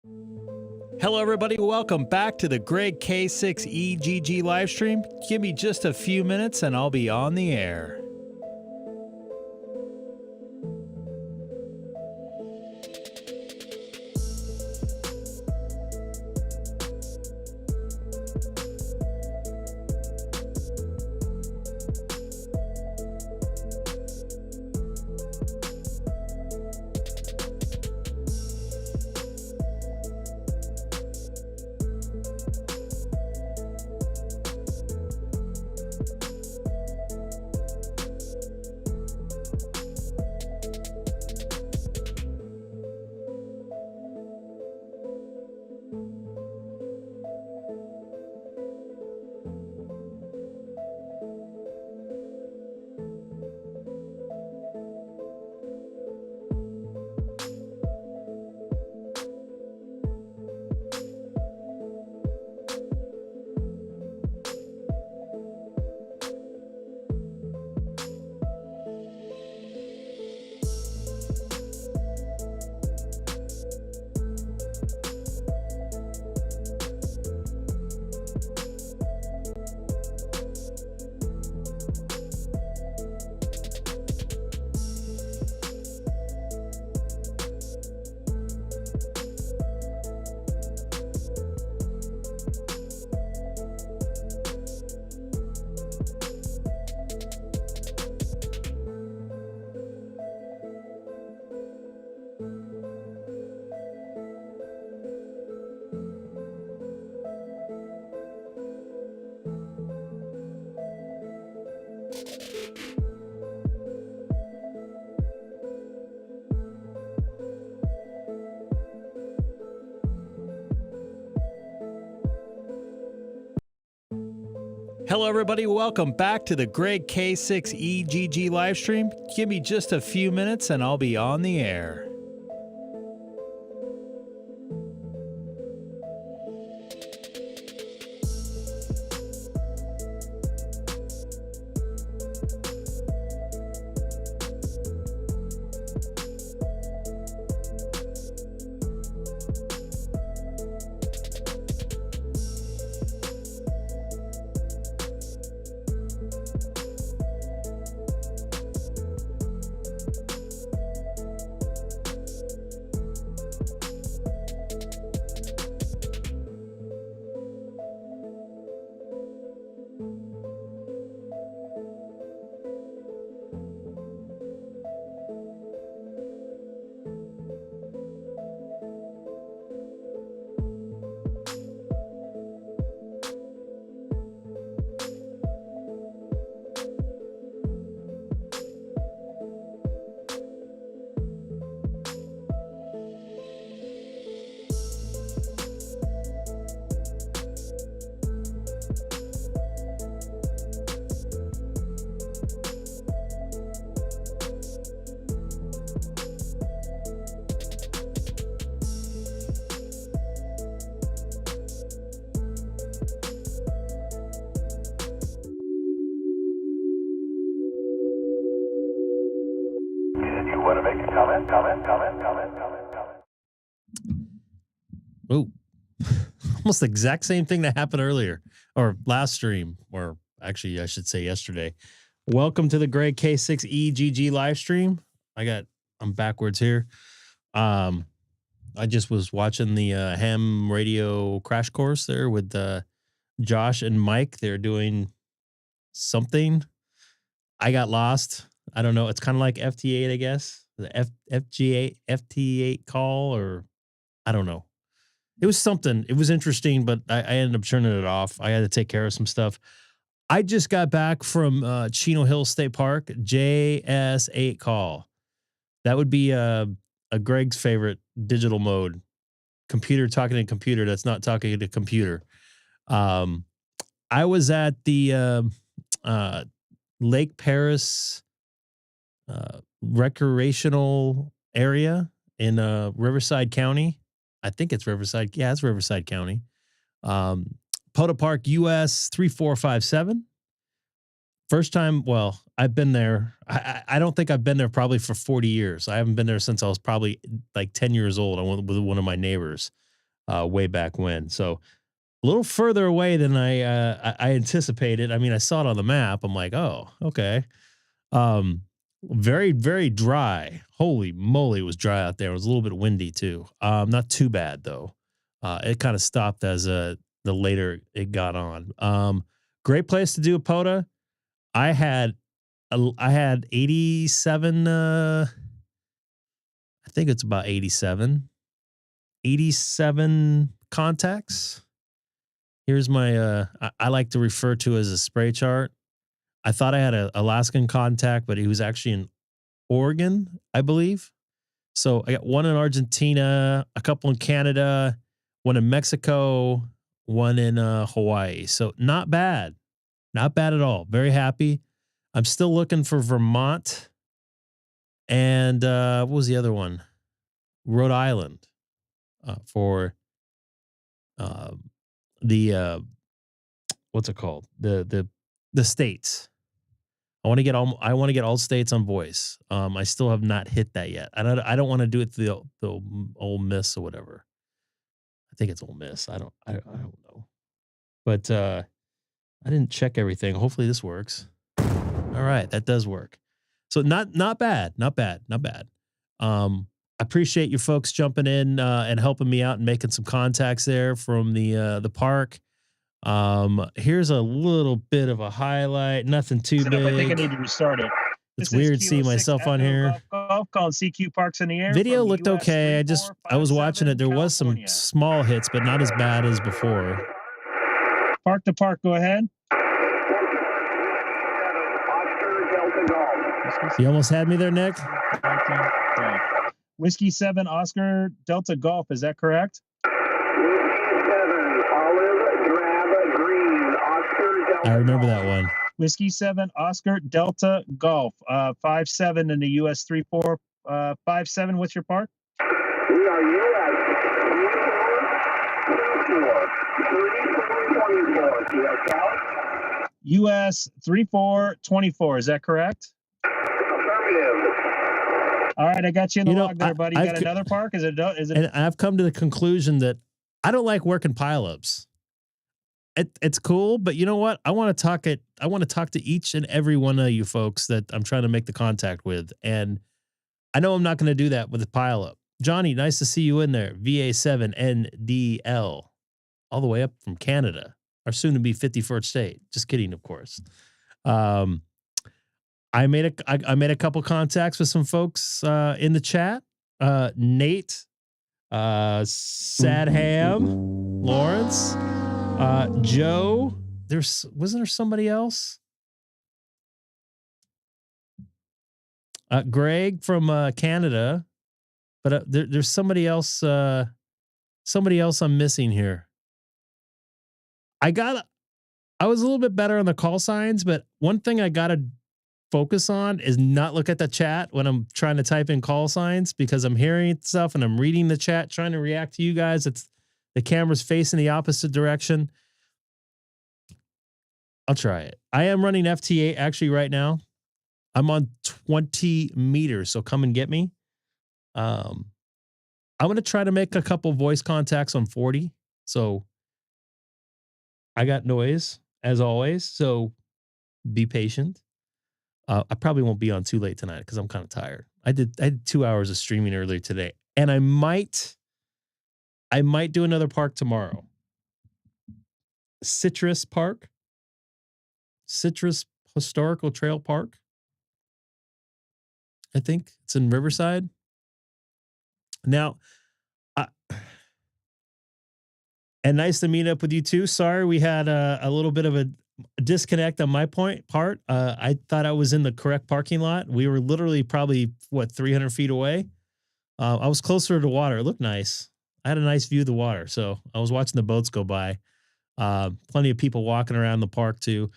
Hello, everybody. Welcome back to the Greg K6EGG live stream. Give me just a few minutes and I'll be on the air. Hello, everybody. Welcome back to the Greg K6EGG live stream. Give me just a few minutes and I'll be on the air. Want to make a comment? Oh, almost the exact same thing that happened earlier or last stream, or actually I should say yesterday. Welcome to the Greg K6EGG live stream. I'm backwards here. I just was watching the ham radio crash course there with Josh and Mike. They're doing something. I got lost. I don't know. It's kind of like FT8, I guess. The FT8 call, or I don't know. It was something. It was interesting, but I ended up turning it off. I had to take care of some stuff. I just got back from Chino Hills State Park. JS8 call. That would be a Greg's favorite digital mode. Computer talking to computer that's not talking to computer. I was at the Lake Paris recreational area in Riverside County. I think it's Riverside. Yeah, it's Riverside County. Poda Park, US 3457. First time, well, I've been there. I don't think I've been there probably for 40 years. I haven't been there since I was probably like 10 years old. I went with one of my neighbors. way back when. So a little further away than I anticipated. I mean, I saw it on the map. I'm like, oh, okay. Very, very dry. Holy moly, it was dry out there. It was a little bit windy too. Not too bad though. It kind of stopped as the later it got on. Great place to do a POTA. I had 87. I think it's about 87 contacts. Here's my I like to refer to as a spray chart. I thought I had an Alaskan contact, but he was actually in Oregon, I believe. So I got one in Argentina, a couple in Canada, one in Mexico, one in Hawaii. So not bad. Not bad at all. Very happy. I'm still looking for Vermont. And what was the other one? Rhode Island for the what's it called? The states. I want to get all states on voice. I still have not hit that yet. I don't want to do it to the Ole Miss or whatever. I think it's Ole Miss. I don't know. But I didn't check everything. Hopefully this works. All right, that does work. So not bad. I appreciate you folks jumping in and helping me out and making some contacts there from the park. Here's a little bit of a highlight. Nothing too big. I think I need to restart it. It's weird seeing myself on here. Golf called CQ Parks in the Air. Video looked okay. I was watching it. There was some small hits, but not as bad as before. Park to park. Go ahead. You almost had me there, Nick. Whiskey 7 Oscar Delta Golf. Is that correct? I remember that one. Whiskey 7 Oscar Delta Golf. 57 in the US 3457. What's your park? We are US 3424. Is that correct? Affirmative. All right, I got you in the log there, buddy. You got another park? Is it? And I've come to the conclusion that I don't like working pileups. It's cool, but you know what? I want to talk to each and every one of you folks that I'm trying to make the contact with, and I know I'm not going to do that with a pileup. Johnny, nice to see you in there. VA7NDL, all the way up from Canada, our soon-to-be 51st state. Just kidding, of course. I made a couple contacts with some folks in the chat. Nate, Sadham, Lawrence, Joe. Wasn't there somebody else? Greg from Canada, but there's somebody else. Somebody else I'm missing here. I was a little bit better on the call signs, but one thing I gotta focus on is not look at the chat when I'm trying to type in call signs, because I'm hearing stuff and I'm reading the chat, trying to react to you guys. It's the camera's facing the opposite direction. I'll try it. I am running FT8 actually right now. I'm on 20 meters, so come and get me. I'm going to try to make a couple voice contacts on 40. So I got noise as always, so be patient. I probably won't be on too late tonight because I'm kind of tired. I had 2 hours of streaming earlier today, and I might do another park tomorrow. Citrus Historical Trail Park. I think it's in Riverside. Now, and nice to meet up with you too. Sorry, we had a little bit of a disconnect on my part. I thought I was in the correct parking lot. We were literally probably 300 feet away. I was closer to water. It looked nice. I had a nice view of the water, so I was watching the boats go by. Plenty of people walking around the park too.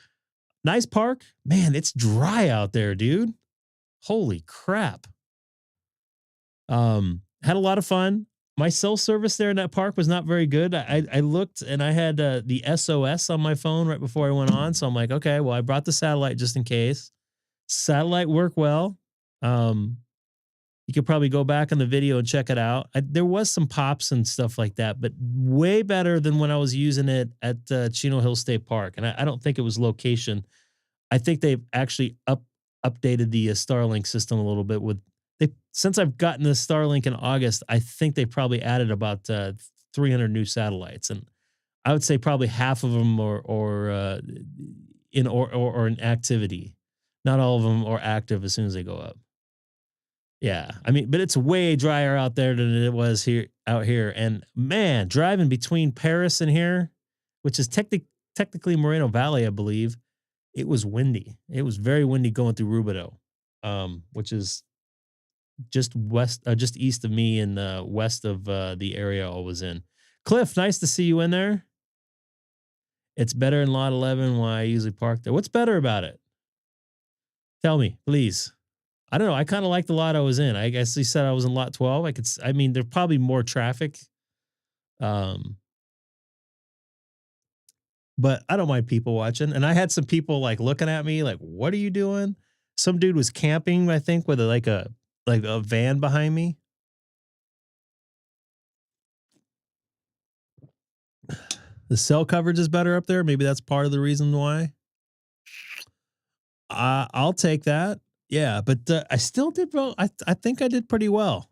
Nice park, man. It's dry out there, dude. Holy crap. Had a lot of fun. My cell service there in that park was not very good. I looked and I had the SOS on my phone right before I went on. So I'm like, okay, well, I brought the satellite just in case. Satellite worked well. You could probably go back on the video and check it out. There was some pops and stuff like that, but way better than when I was using it at Chino Hill State Park. And I don't think it was location. I think they've actually updated the Starlink system a little bit since I've gotten the Starlink in August. I think they probably added about 300 new satellites, and I would say probably half of them are in activity. Not all of them are active as soon as they go up. Yeah, I mean, but it's way drier out there than it was out here. And man, driving between Paris and here, which is technically Moreno Valley, I believe, it was windy. It was very windy going through Rubidoux, which is just east of me and west of the area I was in. Cliff, nice to see you in there. It's better in lot 11. Why I usually park there. What's better about it? Tell me, please. I don't know. I kind of like the lot I was in. I guess he said I was in lot 12. I mean, there's probably more traffic. But I don't mind people watching. And I had some people like looking at me like, what are you doing? Some dude was camping, I think, with a van behind me. The cell coverage is better up there. Maybe that's part of the reason why. I'll take that. Yeah, but I still did well. I think I did pretty well.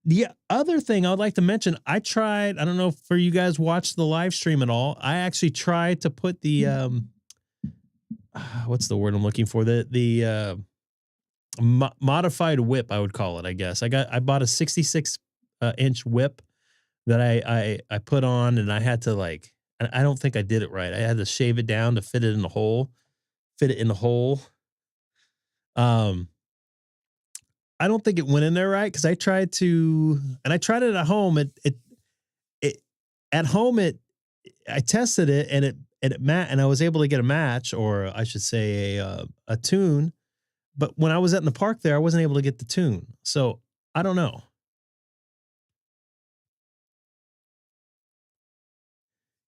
The other thing I would like to mention, I don't know if you guys watched the live stream at all. I actually tried to put the what's the word I'm looking for? The modified whip, I would call it, I guess. I bought a 66 inch whip that I put on, and I had to I don't think I did it right. I had to shave it down to fit it in the hole. I don't think it went in there right, because I tried it at home. I tested it and I was able to get a match, or I should say a tune. But when I was at in the park there, I wasn't able to get the tune. So I don't know.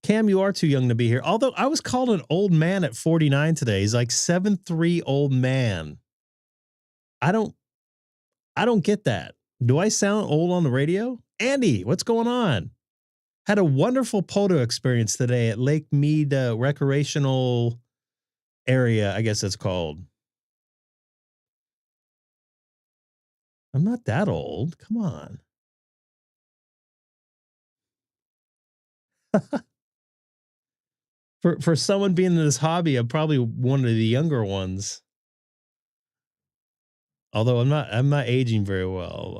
Cam, you are too young to be here. Although I was called an old man at 49 today. He's like 7'3" old man. I don't get that. Do I sound old on the radio? Andy, what's going on? Had a wonderful photo experience today at Lake Mead Recreational Area, I guess it's called. I'm not that old. Come on. For someone being in this hobby, I'm probably one of the younger ones. Although I'm not aging very well.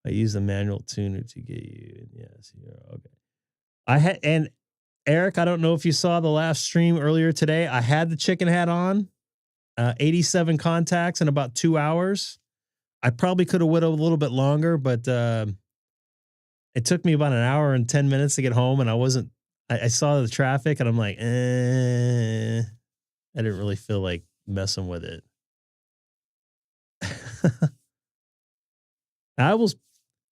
I use the manual tuner to get you. Yes, okay. And Eric, I don't know if you saw the last stream earlier today. I had the chicken hat on, 87 contacts in about 2 hours. I probably could have waited a little bit longer, but it took me about an hour and 10 minutes to get home, and I saw the traffic, and I'm like, I didn't really feel like messing with it.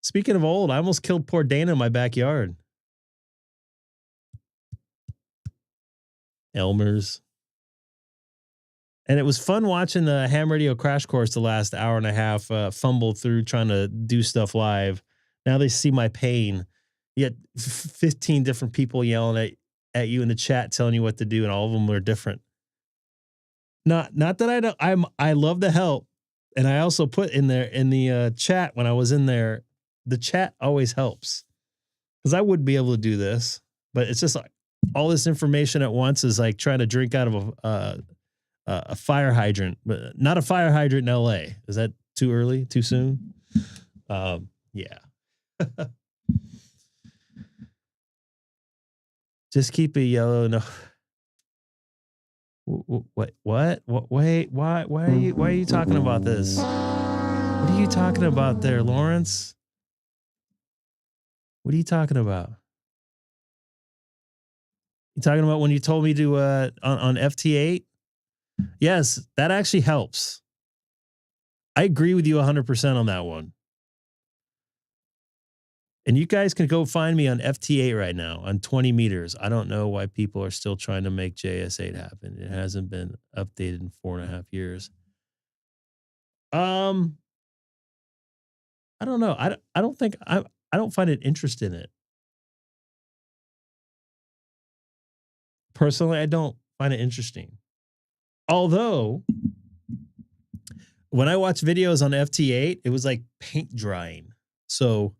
Speaking of old, I almost killed poor Dana in my backyard. Elmer's. And it was fun watching the ham radio crash course the last hour and a half, fumble through trying to do stuff live. Now they see my pain. You had 15 different people yelling at you in the chat, telling you what to do, and all of them were different. Not that I love the help. And I also put in there in the chat when I was in there, the chat always helps, because I would be able to do this, but it's just like all this information at once is like trying to drink out of a fire hydrant, but not a fire hydrant in LA. Is that too early? Too soon? Yeah. Just keep it yellow. No. What? Wait, why are you talking about this? What are you talking about there, Lawrence? What are you talking about? You talking about when you told me to on FT8? Yes, that actually helps. I agree with you 100% on that one. And you guys can go find me on FT8 right now on 20 meters. I don't know why people are still trying to make JS8 happen. It hasn't been updated in 4.5 years. Um, I don't know. I don't think I don't find it interest in it. Personally, I don't find it interesting. Although when I watch videos on FT8, it was like paint drying. So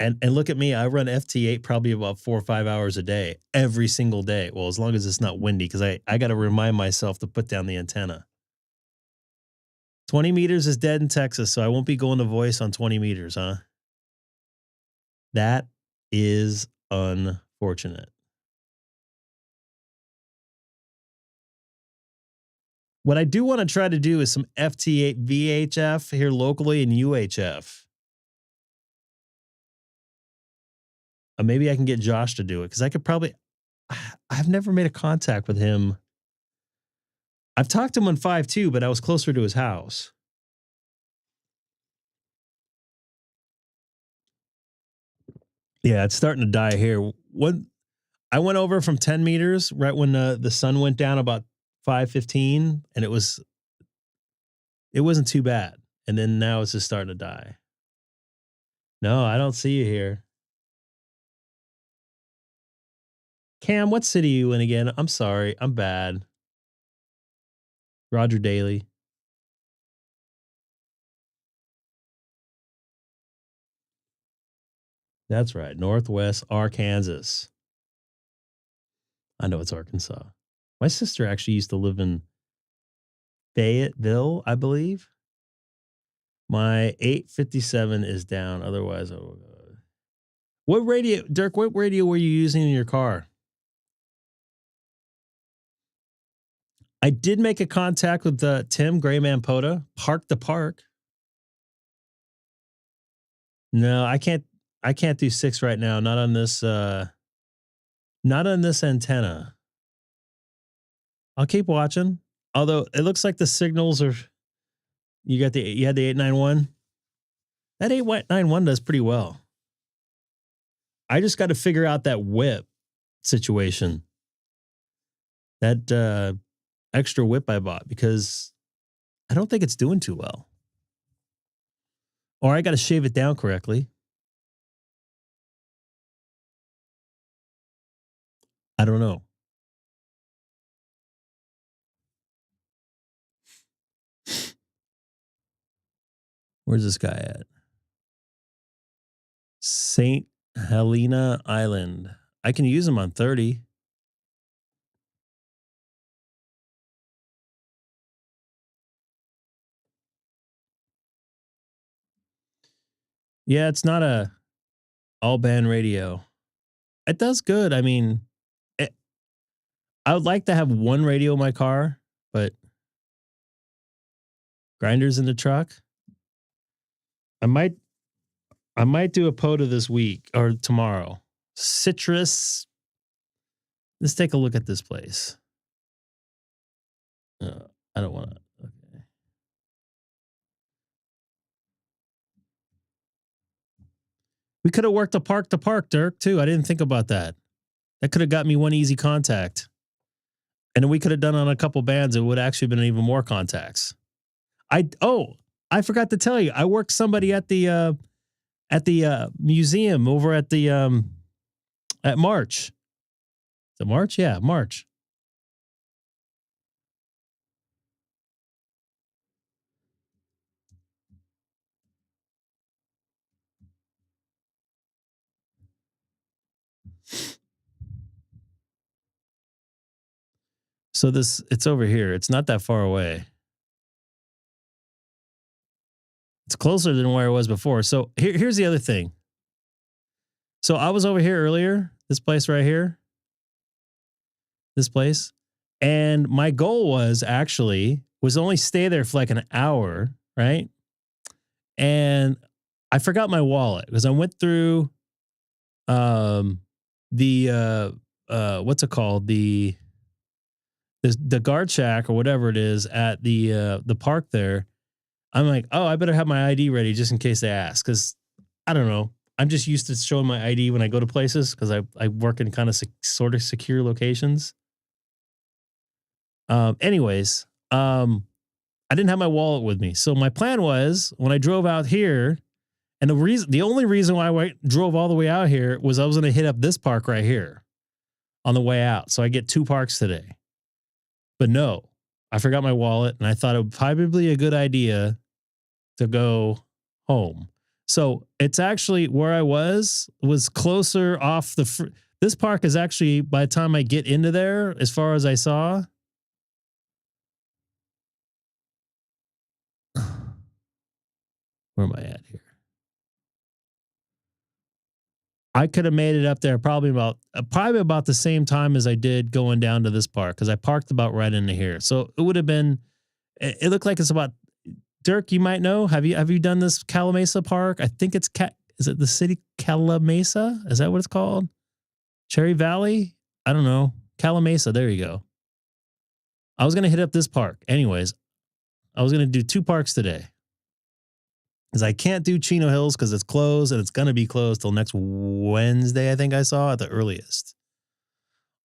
and look at me, I run FT8 probably about 4 or 5 hours a day, every single day. Well, as long as it's not windy, because I got to remind myself to put down the antenna. 20 meters is dead in Texas, so I won't be going to voice on 20 meters, huh? That is unfortunate. What I do want to try to do is some FT8 VHF here locally and UHF. Maybe I can get Josh to do it because I could probably. I've never made a contact with him. I've talked to him on 5.2, but I was closer to his house. Yeah, it's starting to die here. When I went over from 10 meters right when the sun went down about 5:15, and it wasn't too bad. And then now it's just starting to die. No, I don't see you here. Cam, what city are you in again? I'm sorry. I'm bad. Roger Daly. That's right. Northwest Arkansas. I know it's Arkansas. My sister actually used to live in Fayetteville, I believe. My 857 is down. Otherwise, oh God. What radio, Dirk, what radio were you using in your car? I did make a contact with Tim Grayman Poda, Park to Park. No, I can't do 6 right now. Not on this antenna. I'll keep watching. Although it looks like the signals are you had the 891. That 891 does pretty well. I just got to figure out that whip situation. That extra whip I bought because I don't think it's doing too well. Or I got to shave it down correctly. I don't know. Where's this guy at? St. Helena Island. I can use him on 30. Yeah, it's not a all band radio. It does good. I mean, I would like to have one radio in my car, but grinders in the truck. I might do a POTA this week or tomorrow. Citrus. Let's take a look at this place. I don't want to. Okay. We could have worked a park to park, Dirk, too. I didn't think about that. That could have got me one easy contact. And then we could have done on a couple bands. It would have actually been even more contacts. I forgot to tell you. I worked somebody at the museum over at the at March. Is it March? Yeah, March. So it's over here. It's not that far away. It's closer than where I was before. So here's the other thing. So I was over here earlier, this place right here. This place. And my goal was only stay there for like an hour, right? And I forgot my wallet because I went through the what's it called? The guard shack or whatever it is at the park there. I'm like, oh, I better have my ID ready just in case they ask. Cause I don't know. I'm just used to showing my ID when I go to places because I work in kind of sort of secure locations. Anyways, I didn't have my wallet with me. So my plan was when I drove out here, and the only reason why I drove all the way out here was I was going to hit up this park right here on the way out. So I get 2 parks today. But no, I forgot my wallet, and I thought it would probably be a good idea to go home. So it's actually where I was closer off this park is actually, by the time I get into there, as far as I saw, where am I at here? I could have made it up there probably about the same time as I did going down to this park, because I parked about right into here. So it would have been. It looked like it's about. Dirk, you might know. Have you done this Calamasa Park? I think it's is it the city Calamasa? Is that what it's called? Cherry Valley? I don't know. Calamasa. There you go. I was gonna hit up this park. Anyways, I was gonna do 2 parks today. Because I can't do Chino Hills because it's closed, and it's going to be closed till next Wednesday, I think I saw at the earliest.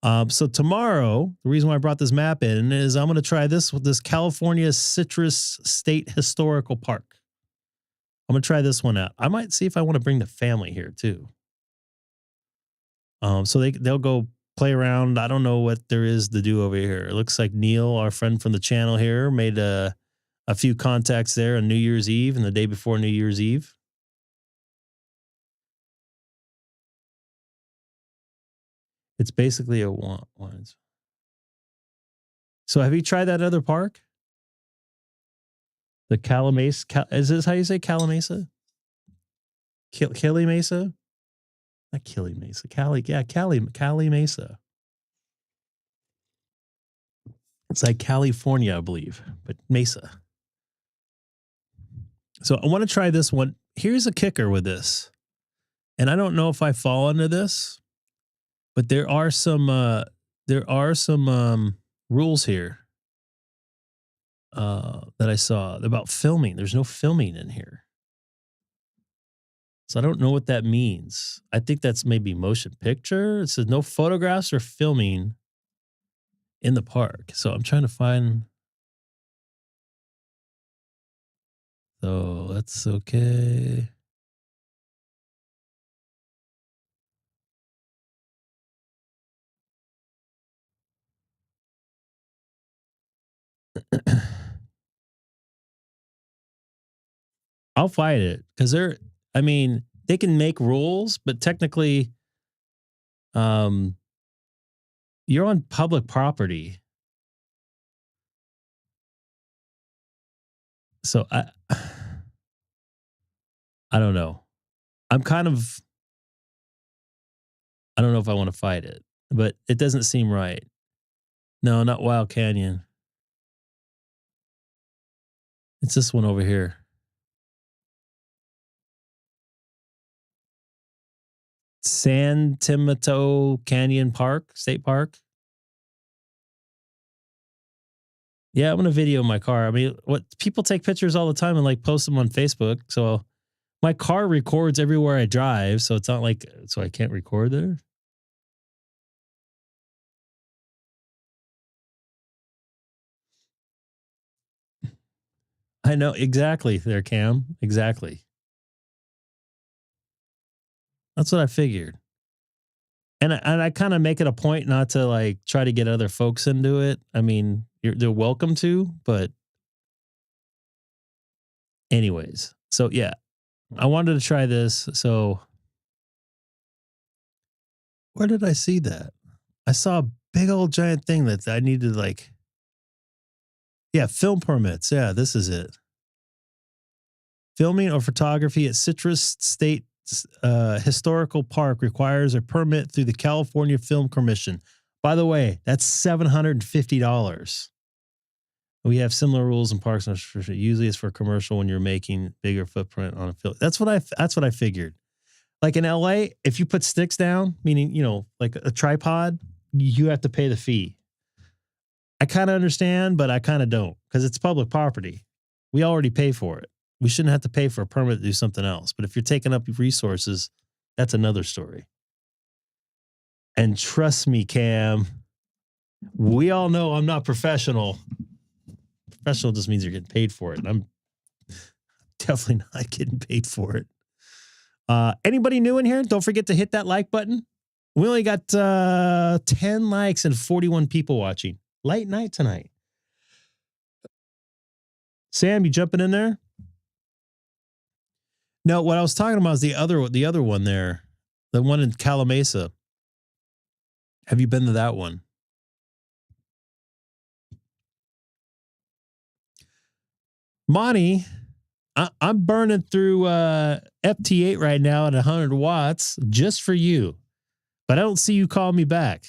So tomorrow, the reason why I brought this map in is I'm going to try this with this California Citrus State Historical Park. I'm going to try this one out. I might see if I want to bring the family here too. So they'll go play around. I don't know what there is to do over here. It looks like Neil, our friend from the channel here, made a few contacts there on New Year's Eve and the day before New Year's Eve. It's basically a one. So have you tried that other park? The Calamasa? Is this how you say Calamasa? Cali Mesa? Not Cali Mesa. Cali Mesa. It's like California, I believe, but Mesa. So I want to try this one. Here's a kicker with this. And I don't know if I fall into this, but there are some rules here that I saw about filming. There's no filming in here. So I don't know what that means. I think that's maybe motion picture. It says no photographs or filming in the park. So I'm trying to find. So that's okay. I'll fight it because they can make rules, but technically, you're on public property. So I don't know. I don't know if I want to fight it, but it doesn't seem right. No, not Wild Canyon. It's this one over here. San Timoteo Canyon State Park. Yeah, I'm going to video my car. I mean, what people take pictures all the time and like post them on Facebook. So my car records everywhere I drive. So it's not like, so I can't record there. I know exactly there, Cam. Exactly. That's what I figured. And I kind of make it a point not to like try to get other folks into it. I mean, they're welcome to, but anyways. So yeah, I wanted to try this. So where did I see that? I saw a big old giant thing that I needed to like. Yeah, film permits. Yeah, this is it. Filming or photography at Citrus State Historical Park requires a permit through the California Film Commission. By the way, that's $750. We have similar rules in parks. Usually it's for commercial when you're making bigger footprint on a film. That's what I figured. Like in LA, if you put sticks down, meaning, like a tripod, you have to pay the fee. I kind of understand, but I kind of don't because it's public property. We already pay for it. We shouldn't have to pay for a permit to do something else. But if you're taking up resources, that's another story. And trust me, Cam, we all know I'm not professional. professional just means you're getting paid for it. And I'm definitely not getting paid for it. Anybody new in here? Don't forget to hit that like button. We only got 10 likes and 41 people watching. Late night tonight. Sam, you jumping in there? No, what I was talking about is the other one there. The one in Calamasa. Have you been to that one? Monty, I'm burning through FT8 right now at 100 watts just for you. But I don't see you call me back.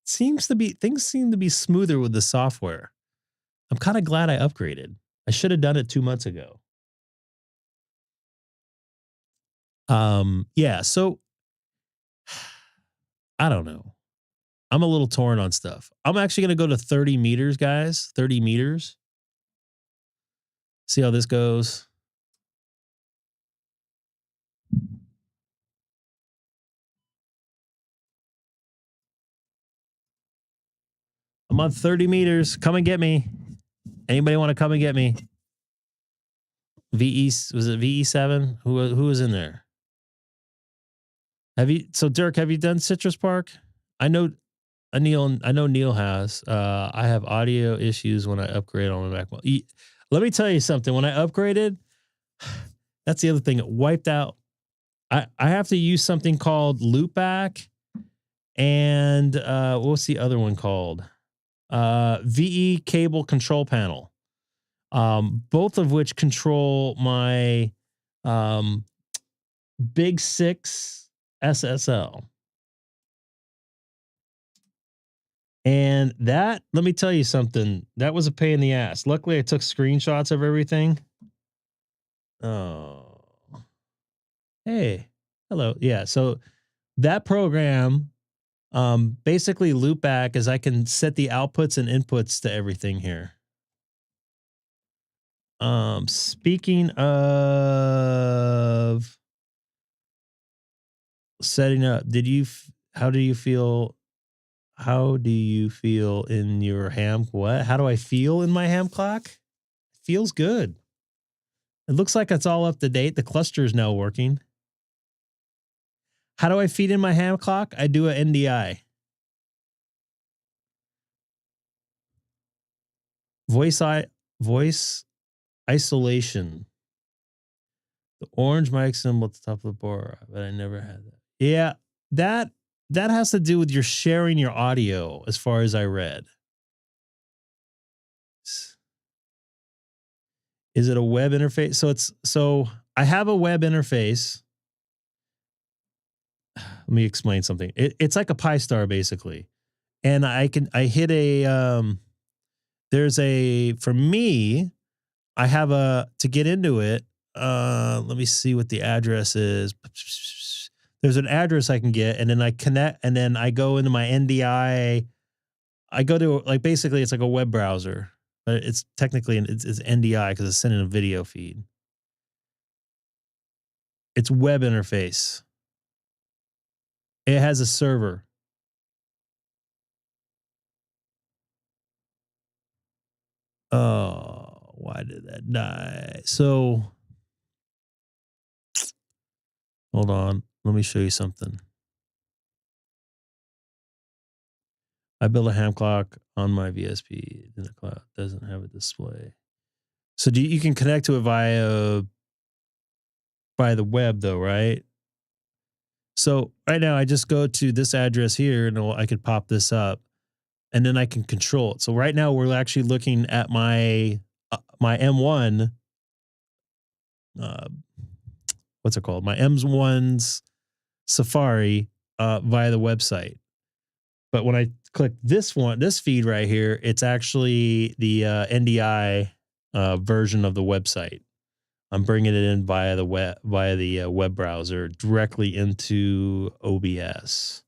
Things seem to be smoother with the software. I'm kind of glad I upgraded. I should have done it 2 months ago. Yeah, so I don't know. I'm a little torn on stuff. I'm actually going to go to 30 meters, guys. 30 meters. See how this goes. I'm on 30 meters. Come and get me. Anybody want to come and get me? Was it VE7? Who was in there? Dirk, have you done Citrus Park? I know Neil has. I have audio issues when I upgrade on my Mac. Let me tell you something. When I upgraded, that's the other thing. It wiped out. I have to use something called Loopback, and what's the other one called? VE cable control panel. Both of which control my BiG SiX SSL. And that, let me tell you something, that was a pain in the ass. Luckily, I took screenshots of everything. Oh, hey, hello. Yeah, so that program, basically Loopback is I can set the outputs and inputs to everything here. Speaking of setting up, how do you feel in your ham? What? How do I feel in my ham clock? Feels good. It looks like it's all up to date. The cluster is now working. How do I feed in my ham clock? I do an NDI. Voice isolation. The orange mic symbol at the top of the bar, but I never had that. Yeah, that has to do with your sharing your audio, as far as I read. Is it a web interface? So I have a web interface. Let me explain something. It's like a Pi-Star basically. And for me, I have to get into it. Let me see what the address is. There's an address I can get, and then I connect, and then I go into my NDI. I go to, like, basically it's like a web browser. It's technically it's NDI because it's sending a video feed. It's web interface. It has a server. Oh, why did that die? So, hold on. Let me show you something. I built a ham clock on my VSP in the cloud. It doesn't have a display. So you can connect to it via the web though, right? So right now I just go to this address here and I could pop this up and then I can control it. So right now we're actually looking at my M1, what's it called? My M1's Safari via the website. But when I click this feed right here, it's actually the NDI version of the website. I'm bringing it in via the web browser directly into OBS.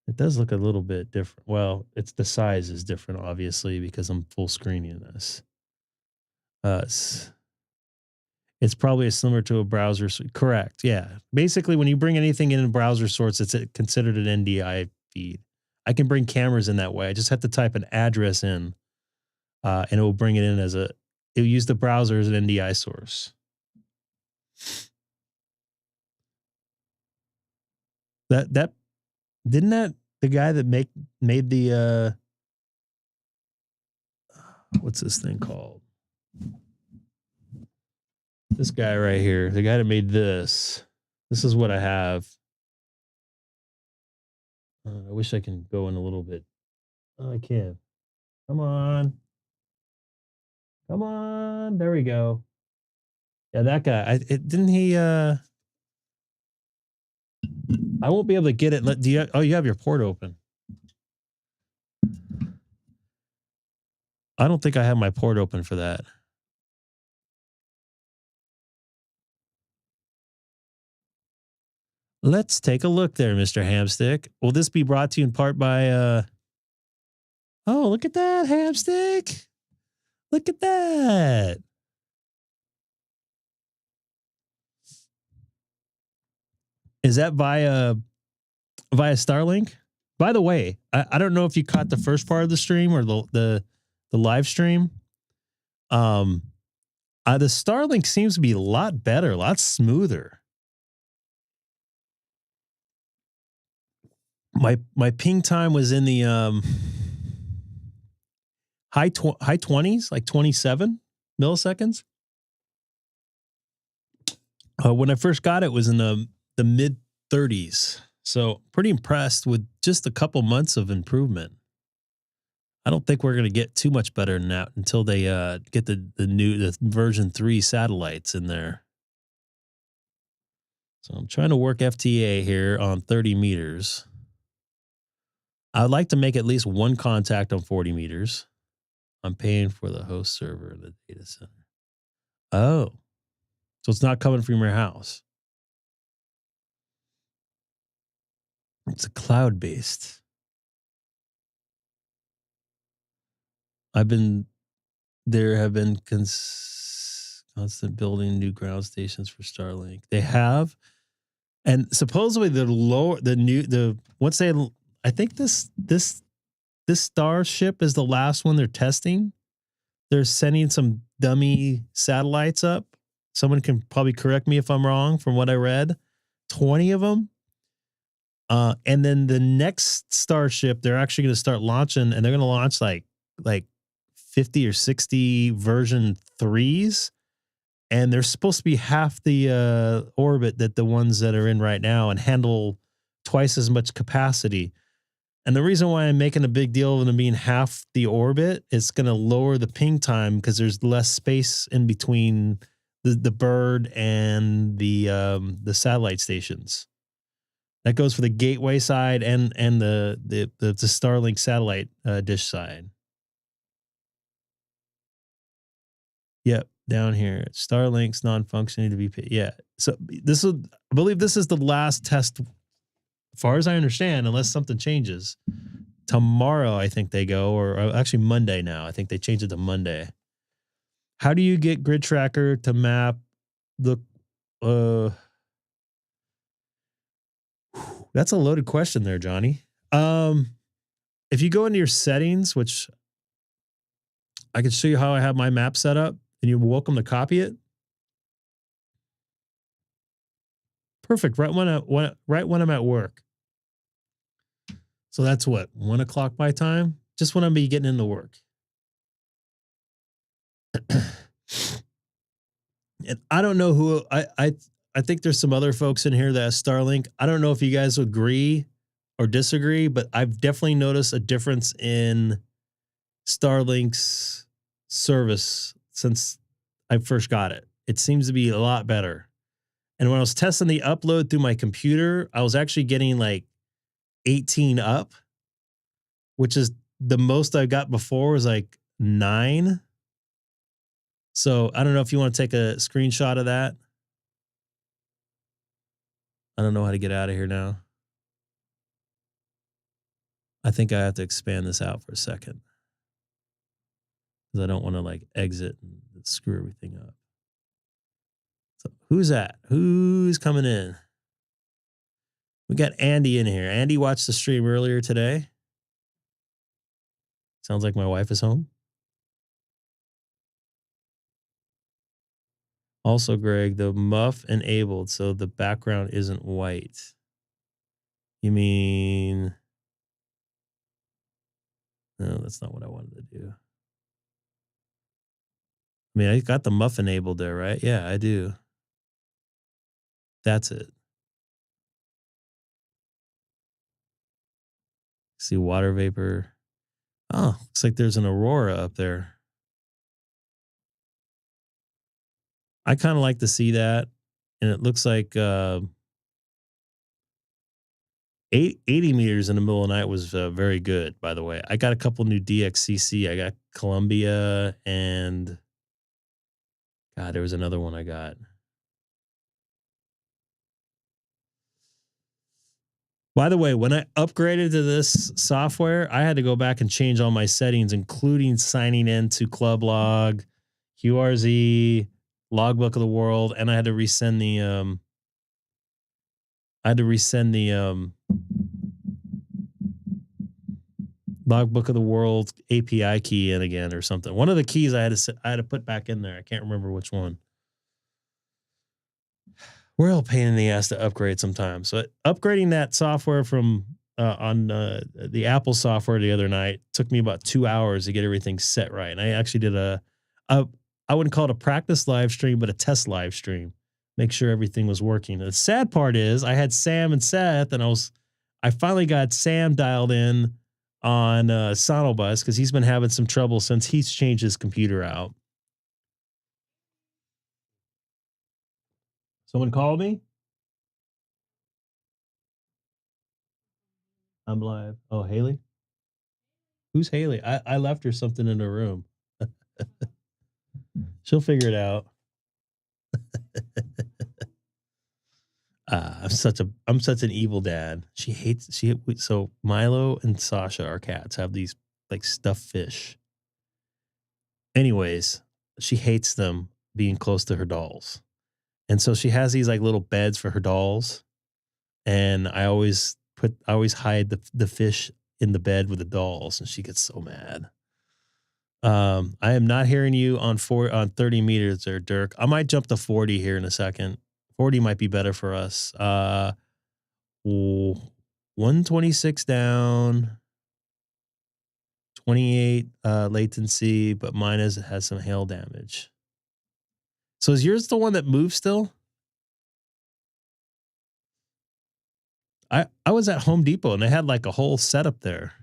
It does look a little bit different. Well, the size is different, obviously, because I'm full screening this. It's probably similar to a browser. Correct. Yeah. Basically, when you bring anything in a browser source, it's considered an NDI feed. I can bring cameras in that way. I just have to type an address in, and it will bring it in as it'll use the browser as an NDI source. That didn't that the guy that made the what's this thing called? This guy right here, the guy that made this. This is what I have. I wish I can go in a little bit. Oh, I can. Come on. Come on. There we go. Yeah, that guy. Didn't he I won't be able to get it. You have your port open. I don't think I have my port open for that. Let's take a look there, Mr. Hamstick. Will this be brought to you in part by oh, look at that, Hamstick. Look at that. Is that via Starlink? By the way, I don't know if you caught the first part of the stream or the live stream. The Starlink seems to be a lot better, a lot smoother. My ping time was in the high 20s, like 27 milliseconds. When I first got it, was in the mid 30s. So pretty impressed with just a couple months of improvement. I don't think we're going to get too much better than that until they get the version 3 satellites in there. So I'm trying to work FTA here on 30 meters. I'd like to make at least one contact on 40 meters. I'm paying for the host server in the data center. Oh, so it's not coming from your house. It's a cloud-based. There have been constant building new ground stations for Starlink. They have, and supposedly I think this Starship is the last one they're testing. They're sending some dummy satellites up. Someone can probably correct me if I'm wrong from what I read. 20 of them. And then the next Starship, they're actually going to start launching, and they're going to launch like 50 or 60 version 3s. And they're supposed to be half the orbit that the ones that are in right now and handle twice as much capacity. And the reason why I'm making a big deal of them being half the orbit is going to lower the ping time because there's less space in between the bird and the satellite stations. That goes for the gateway side and the Starlink satellite dish side. Yep, down here, Starlink's non-functioning to be paid. Yeah, so I believe this is the last test, as far as I understand, unless something changes. Tomorrow, I think they go, or actually Monday now. I think they changed it to Monday. How do you get Grid Tracker to map the? That's a loaded question there, Johnny. If you go into your settings, which I can show you how I have my map set up, and you're welcome to copy it. Perfect. Right when I'm at work. So that's what, 1 o'clock my time, just when I'm be getting into work. And I don't know who I think there's some other folks in here that have Starlink. I don't know if you guys agree or disagree, but I've definitely noticed a difference in Starlink's service since I first got it. It seems to be a lot better. And when I was testing the upload through my computer, I was actually getting like 18 up, which is the most I got before was like 9. So I don't know if you want to take a screenshot of that. I don't know how to get out of here now. I think I have to expand this out for a second because I don't want to like exit and screw everything up. Who's that? Who's coming in? We got Andy in here. Andy watched the stream earlier today. Sounds like my wife is home. Also, Greg, the muff enabled, so the background isn't white. You mean... No, that's not what I wanted to do. I mean, I got the muff enabled there, right? Yeah, I do. That's it. See water vapor. Oh, looks like there's an aurora up there. I kind of like to see that. And it looks like 80 meters in the middle of the night was very good, by the way. I got a couple new DXCC. I got Columbia and God, there was another one I got. By the way, when I upgraded to this software, I had to go back and change all my settings, including signing into Club Log, QRZ, Logbook of the World, and I had to resend the Logbook of the World API key in again or something. One of the keys I had to put back in there. I can't remember which one. We're all pain in the ass to upgrade sometimes. So upgrading that software from on the Apple software the other night took me about 2 hours to get everything set right. And I actually did I wouldn't call it a practice live stream, but a test live stream. Make sure everything was working. The sad part is I had Sam and Seth, and I finally got Sam dialed in on Sonobus because he's been having some trouble since he's changed his computer out. Someone called me? I'm live. Oh, Haley? Who's Haley? I left her something in her room. She'll figure it out. I'm such an evil dad. So Milo and Sasha, our cats, have these like stuffed fish. Anyways, she hates them being close to her dolls. And so she has these like little beds for her dolls. And I always hide the fish in the bed with the dolls, and she gets so mad. I am not hearing you on 30 meters there, Dirk. I might jump to 40 here in a second. 40 might be better for us. 126 down, 28 latency, but mine has some hail damage. So is yours the one that moves still? I was at Home Depot and they had like a whole setup there.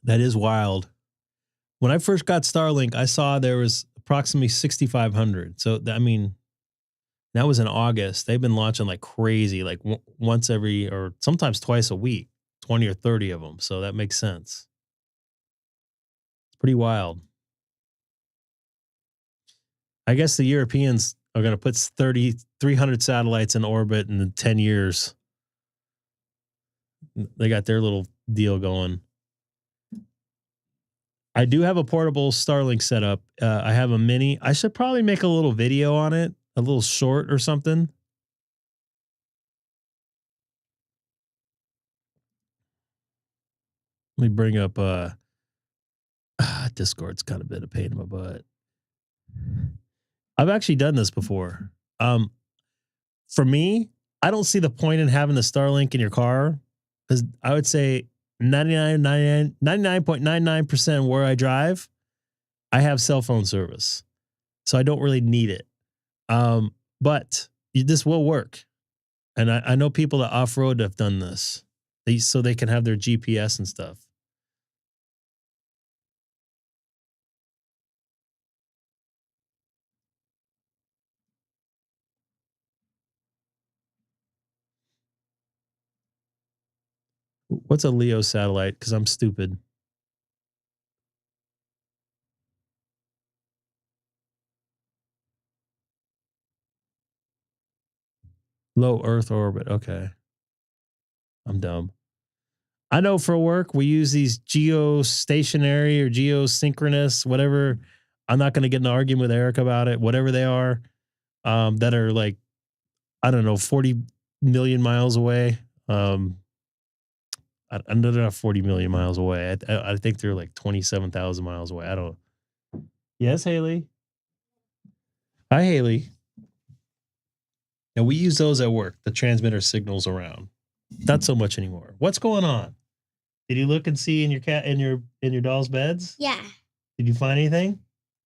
That is wild. When I first got Starlink, I saw there was approximately 6,500. So, I mean, that was in August. They've been launching like crazy, like once every or sometimes twice a week, 20 or 30 of them. So that makes sense. It's pretty wild. I guess the Europeans are going to put 300 satellites in orbit in 10 years. They got their little deal going. I do have a portable Starlink setup. I have a mini. I should probably make a little video on it, a little short or something. Let me bring up Discord's kind of been a pain in my butt. I've actually done this before. For me, I don't see the point in having the Starlink in your car because I would say 99.99% where I drive, I have cell phone service. So I don't really need it. But this will work. And I know people that off-road have done this so they can have their GPS and stuff. What's a LEO satellite? Because I'm stupid. Low Earth orbit. Okay. I'm dumb. I know for work, we use these geostationary or geosynchronous, whatever. I'm not going to get in an argument with Eric about it, whatever they are, that are like, I don't know, 40 million miles away. I know they're not 40 million miles away. I think they're like 27,000 miles away. I don't. Yes, Haley. Hi, Haley. Now we use those at work, the transmitter signals around. Not so much anymore. What's going on? Did you look and see in your cat in your doll's beds? Yeah. Did you find anything?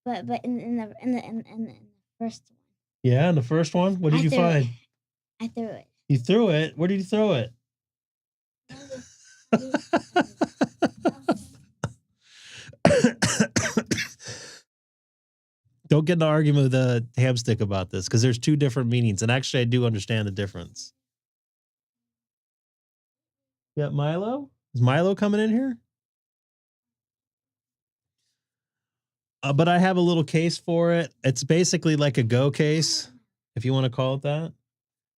But in the first one. Yeah, in the first one. What did you find? I threw it. You threw it. Where did you throw it? Don't get in an argument with a hamstick about this because there's two different meanings, and actually, I do understand the difference. Yeah, Milo. Is Milo coming in here? But I have a little case for it. It's basically like a Go case, if you want to call it that.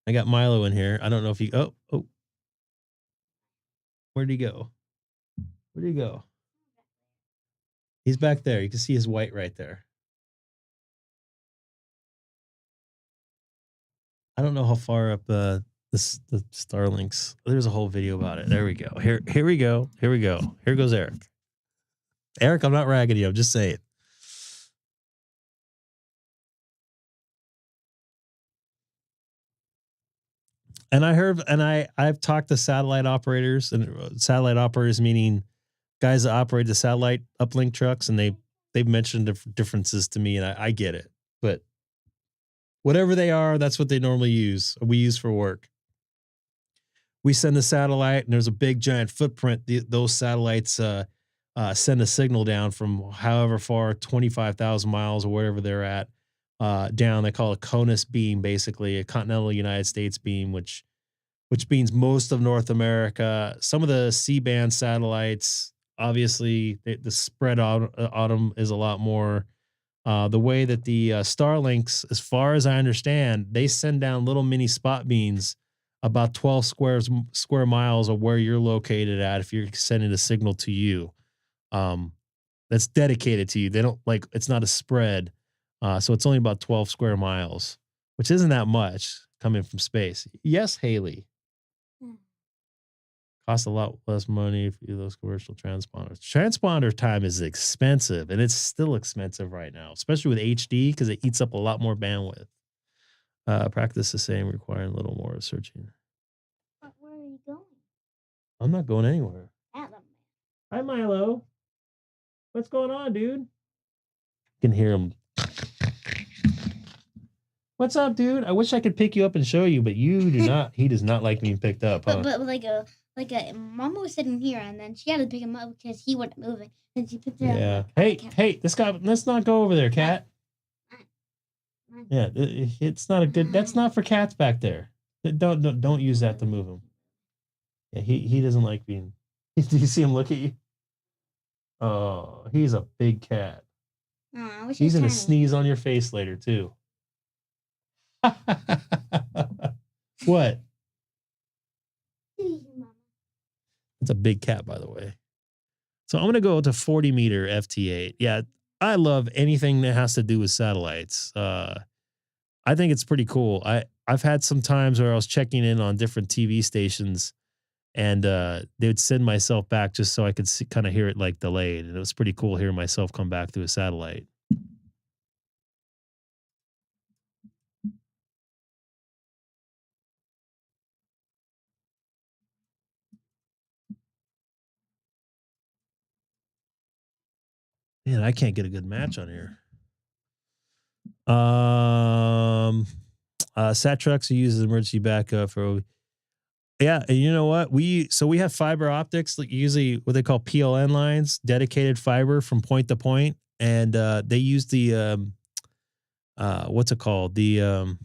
I got Milo in here. I don't know if you. Oh. Where'd he go? Where'd he go? He's back there. You can see his white right there. I don't know how far up the Starlinks. There's a whole video about it. There we go. Here we go. Here we go. Here goes Eric. Eric, I'm not ragging you. I'm just saying. And I've talked to satellite operators, and satellite operators meaning guys that operate the satellite uplink trucks, and they've mentioned differences to me, and I get it. But whatever they are, that's what they normally use. We use for work. We send the satellite, and there's a big giant footprint. Those satellites send a signal down from however far, 25,000 miles or wherever they're at, down. They call it a CONUS beam, basically a continental United States beam, which means most of North America. Some of the C-band satellites, obviously, the spread out them is a lot more. The way that the Starlinks, as far as I understand, they send down little mini spot beams about 12 square miles of where you're located at if you're sending a signal to you. That's dedicated to you. They don't like, it's not a spread. So it's only about 12 square miles, which isn't that much coming from space. Yes, Haley. Costs a lot less money for those commercial transponders. Transponder time is expensive, and it's still expensive right now, especially with HD because it eats up a lot more bandwidth. Practice the same, requiring a little more searching. Where are you going? I'm not going anywhere. Adam. Hi, Milo. What's going on, dude? You can hear him. What's up, dude? I wish I could pick you up and show you, but you do not. He does not like being picked up. Huh? But Mama was sitting here, and then she had to pick him up because he wasn't moving. And she picked it up. Yeah. Hey, this guy. Let's not go over there, cat. Yeah, it's not a good. That's not for cats back there. Don't use that to move him. Yeah, he doesn't like being. Do you see him look at you? Oh, he's a big cat. He's gonna sneeze on your face later too. What? It's a big cat, by the way. So I'm gonna go to 40 meter FT8. Yeah, I love anything that has to do with satellites. I think it's pretty cool. I've had some times where I was checking in on different TV stations, and they would send myself back just so I could kind of hear it like delayed, and it was pretty cool hearing myself come back through a satellite. Man, I can't get a good match on here. Sat trucks uses emergency backup for. Yeah, and you know what? We have fiber optics, like usually what they call PLN lines, dedicated fiber from point to point, and they use the what's it called? The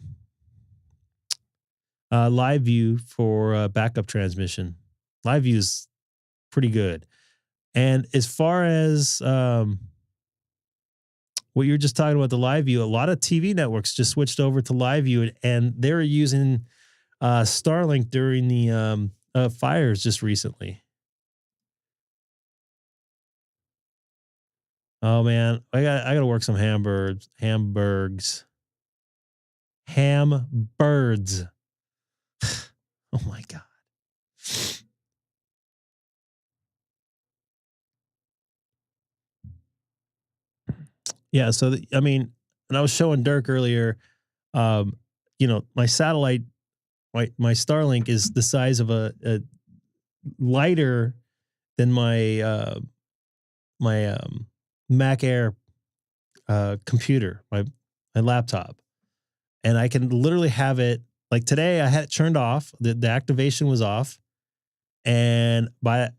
live view for backup transmission. Live view is pretty good. And as far as what you're just talking about, the live view, a lot of TV networks just switched over to live view, and they're using Starlink during the fires just recently. Oh man, I gotta work some hamburgs. Oh my god. Yeah, so I mean, and I was showing Dirk earlier. You know, my satellite, my Starlink is the size of a lighter than my Mac Air computer, my laptop, and I can literally have it. Like today, I had it turned off. The activation was off, and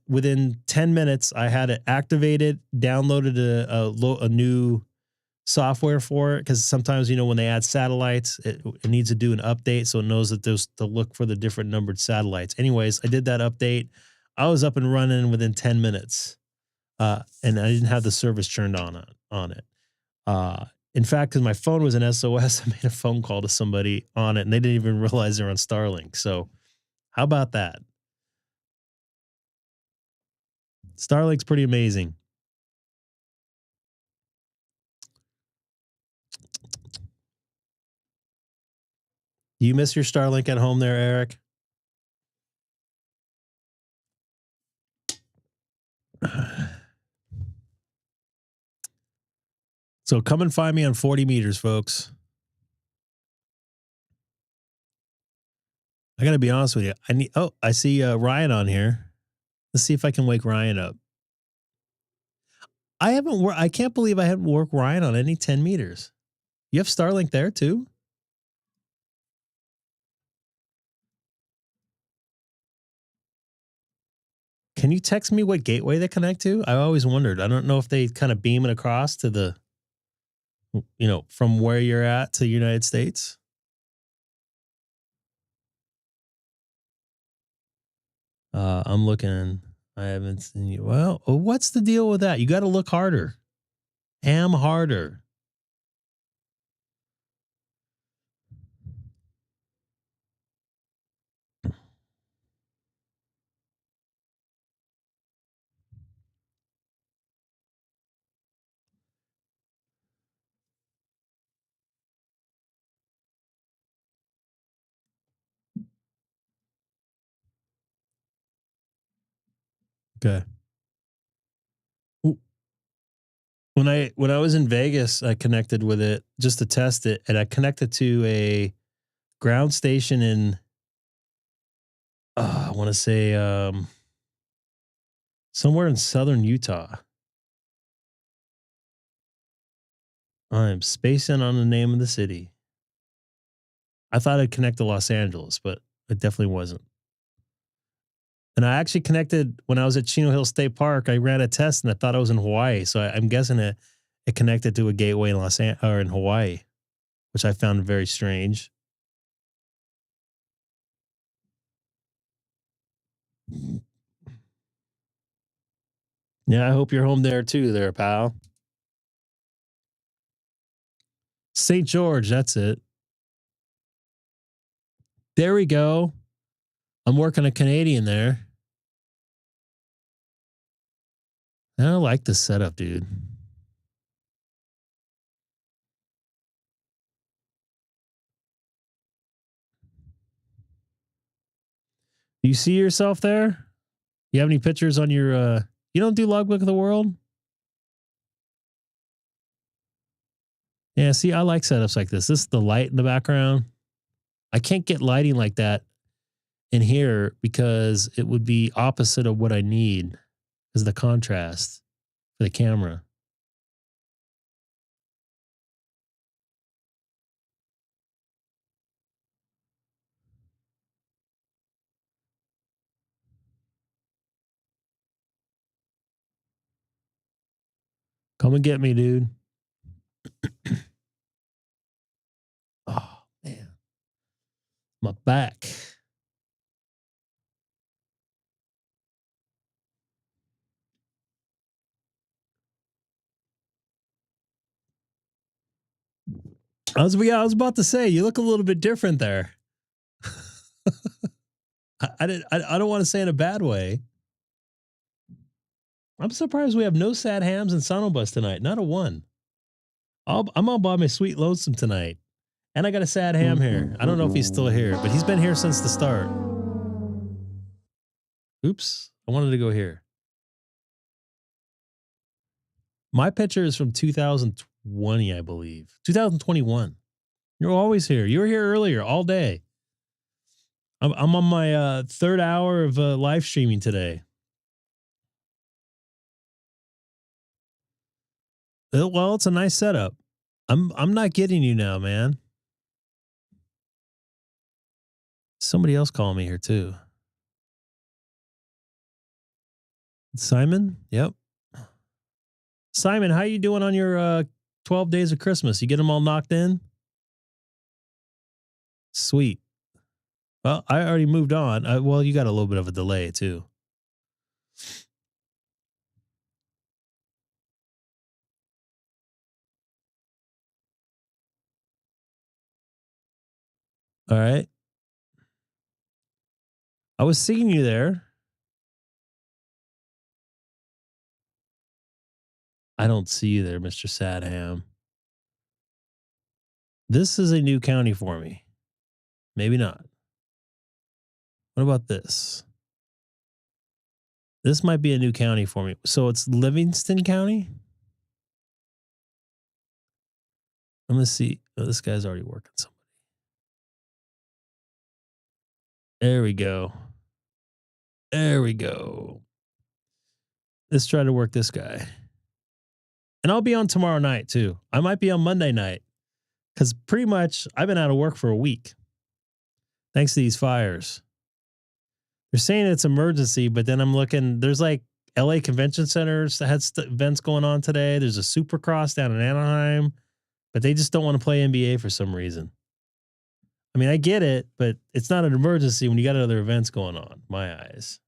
within 10 minutes, I had it activated, downloaded a new software for it, because sometimes, you know, when they add satellites, it needs to do an update so it knows that there's to look for the different numbered satellites. Anyways, I did that update. I was up and running within 10 minutes, and I didn't have the service turned on it. In fact, because my phone was an SOS, I made a phone call to somebody on it, and they didn't even realize they're on Starlink. So, how about that? Starlink's pretty amazing. Do you miss your Starlink at home there, Eric? So come and find me on 40 meters, folks. I got to be honest with you. I see Ryan on here. Let's see if I can wake Ryan up. I can't believe I haven't worked Ryan on any 10 meters. You have Starlink there too? Can you text me what gateway they connect to? I always wondered. I don't know if they kind of beam it across to the, you know, from where you're at to the United States. I'm looking. I haven't seen you. Well, what's the deal with that? You got to look harder. Am harder. Okay. When I was in Vegas, I connected with it just to test it, and I connected to a ground station in I want to say somewhere in southern Utah. I'm spacing on the name of the city. I thought I'd connect to Los Angeles, but it definitely wasn't. And I actually connected when I was at Chino Hill State Park. I ran a test and I thought I was in Hawaii, so I'm guessing it connected to a gateway in in Hawaii, which I found very strange. Yeah, I hope you're home there too, there, pal. St. George, that's it. There we go. I'm working a Canadian there. I like this setup, dude. Do you see yourself there? You have any pictures on your you don't do logbook of the world? Yeah, see, I like setups like this. This is the light in the background. I can't get lighting like that in here because it would be opposite of what I need as the contrast for the camera. Come and get me, dude. Oh, man. My back. I was about to say, you look a little bit different there. I don't want to say in a bad way. I'm surprised we have no sad hams in Sonobus tonight. Not a one. I'm all by my sweet lonesome tonight. And I got a sad ham here. I don't know if he's still here, but he's been here since the start. Oops. I wanted to go here. My picture is from 2020, I believe. 2021. You're always here. You were here earlier all day. I'm on my third hour of live streaming today. Well, it's a nice setup. I'm not getting you now, man. Somebody else calling me here too. Simon? Yep. Simon, how you doing on your 12 days of Christmas? You get them all knocked in? Sweet. Well, I already moved on. Well, you got a little bit of a delay too. All right. I was seeing you there. I don't see you there, Mr. Sadham. This is a new county for me. Maybe not. What about this? This might be a new county for me. So it's Livingston County? I'm going to see. Oh, this guy's already working somebody. There we go. There we go. Let's try to work this guy. And I'll be on tomorrow night too. I might be on Monday night because pretty much I've been out of work for a week. Thanks to these fires. They're saying it's emergency, but then I'm looking, there's like LA Convention Centers that had events going on today. There's a Supercross down in Anaheim, but they just don't want to play NBA for some reason. I mean, I get it, but it's not an emergency when you got other events going on, my eyes.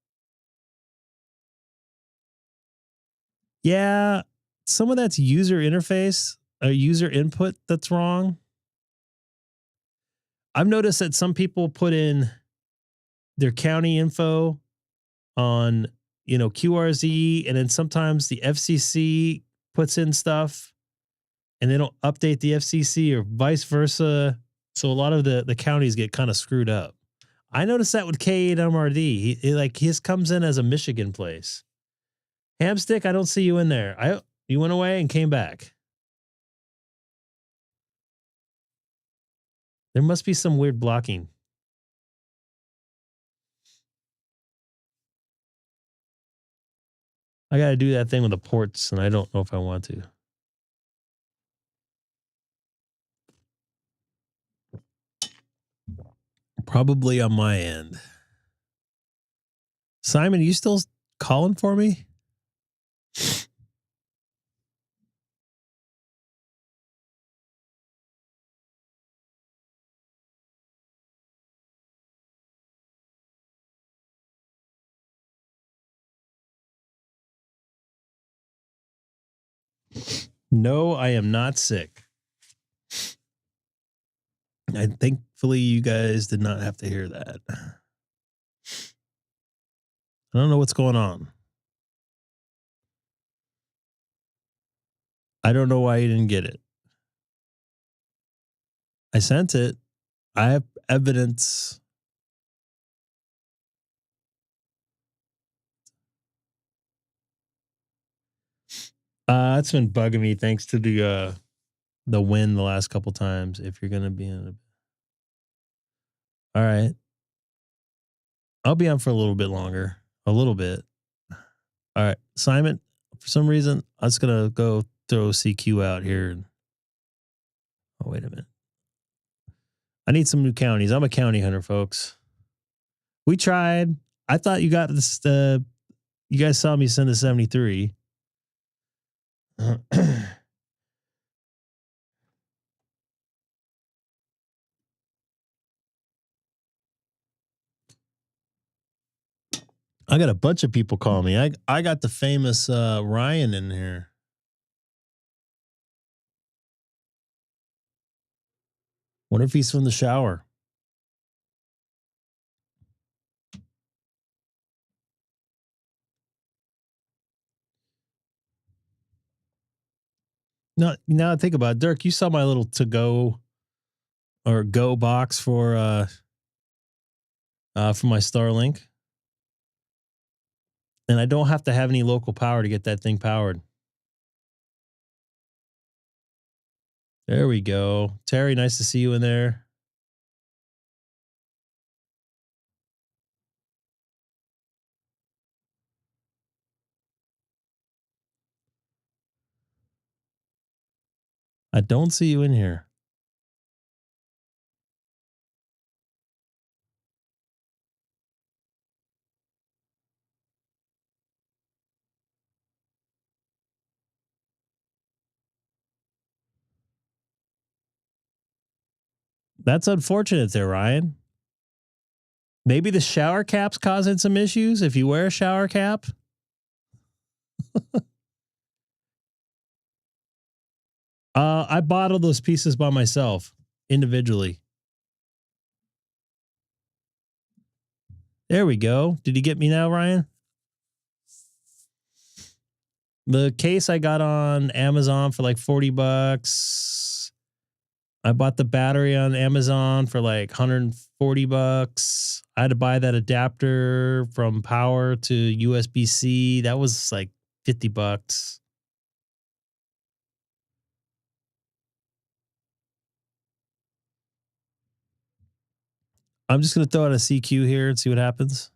Yeah, some of that's user interface, user input that's wrong. I've noticed that some people put in their county info on, QRZ, and then sometimes the FCC puts in stuff and they don't update the FCC or vice versa. So a lot of the counties get kind of screwed up. I noticed that with K8MRD. His comes in as a Michigan place. Hamstick, I don't see you in there. You went away and came back. There must be some weird blocking. I got to do that thing with the ports, and I don't know if I want to. Probably on my end. Simon, you still calling for me? No, I am not sick. And thankfully, you guys did not have to hear that. I don't know what's going on. I don't know why you didn't get it. I sent it. I have evidence. It's been bugging me thanks to the win the last couple times. If you're gonna be in all right. I'll be on for a little bit longer. A little bit. All right. Simon, for some reason, I'm just gonna go throw CQ out here. Oh, wait a minute. I need some new counties. I'm a county hunter, folks. We tried. I thought you got this. You guys saw me send a 73. I got a bunch of people calling me. I got the famous Ryan in here. Wonder if he's from the shower. No, now I think about it, Dirk, you saw my little to go or go box for my Starlink. And I don't have to have any local power to get that thing powered. There we go. Terry, nice to see you in there. I don't see you in here. That's unfortunate there, Ryan. Maybe the shower cap's causing some issues if you wear a shower cap. I bought all those pieces by myself individually. There we go. Did you get me now, Ryan? The case I got on Amazon for like $40. I bought the battery on Amazon for like $140. I had to buy that adapter from power to USB-C. That was like $50. I'm just going to throw out a CQ here and see what happens.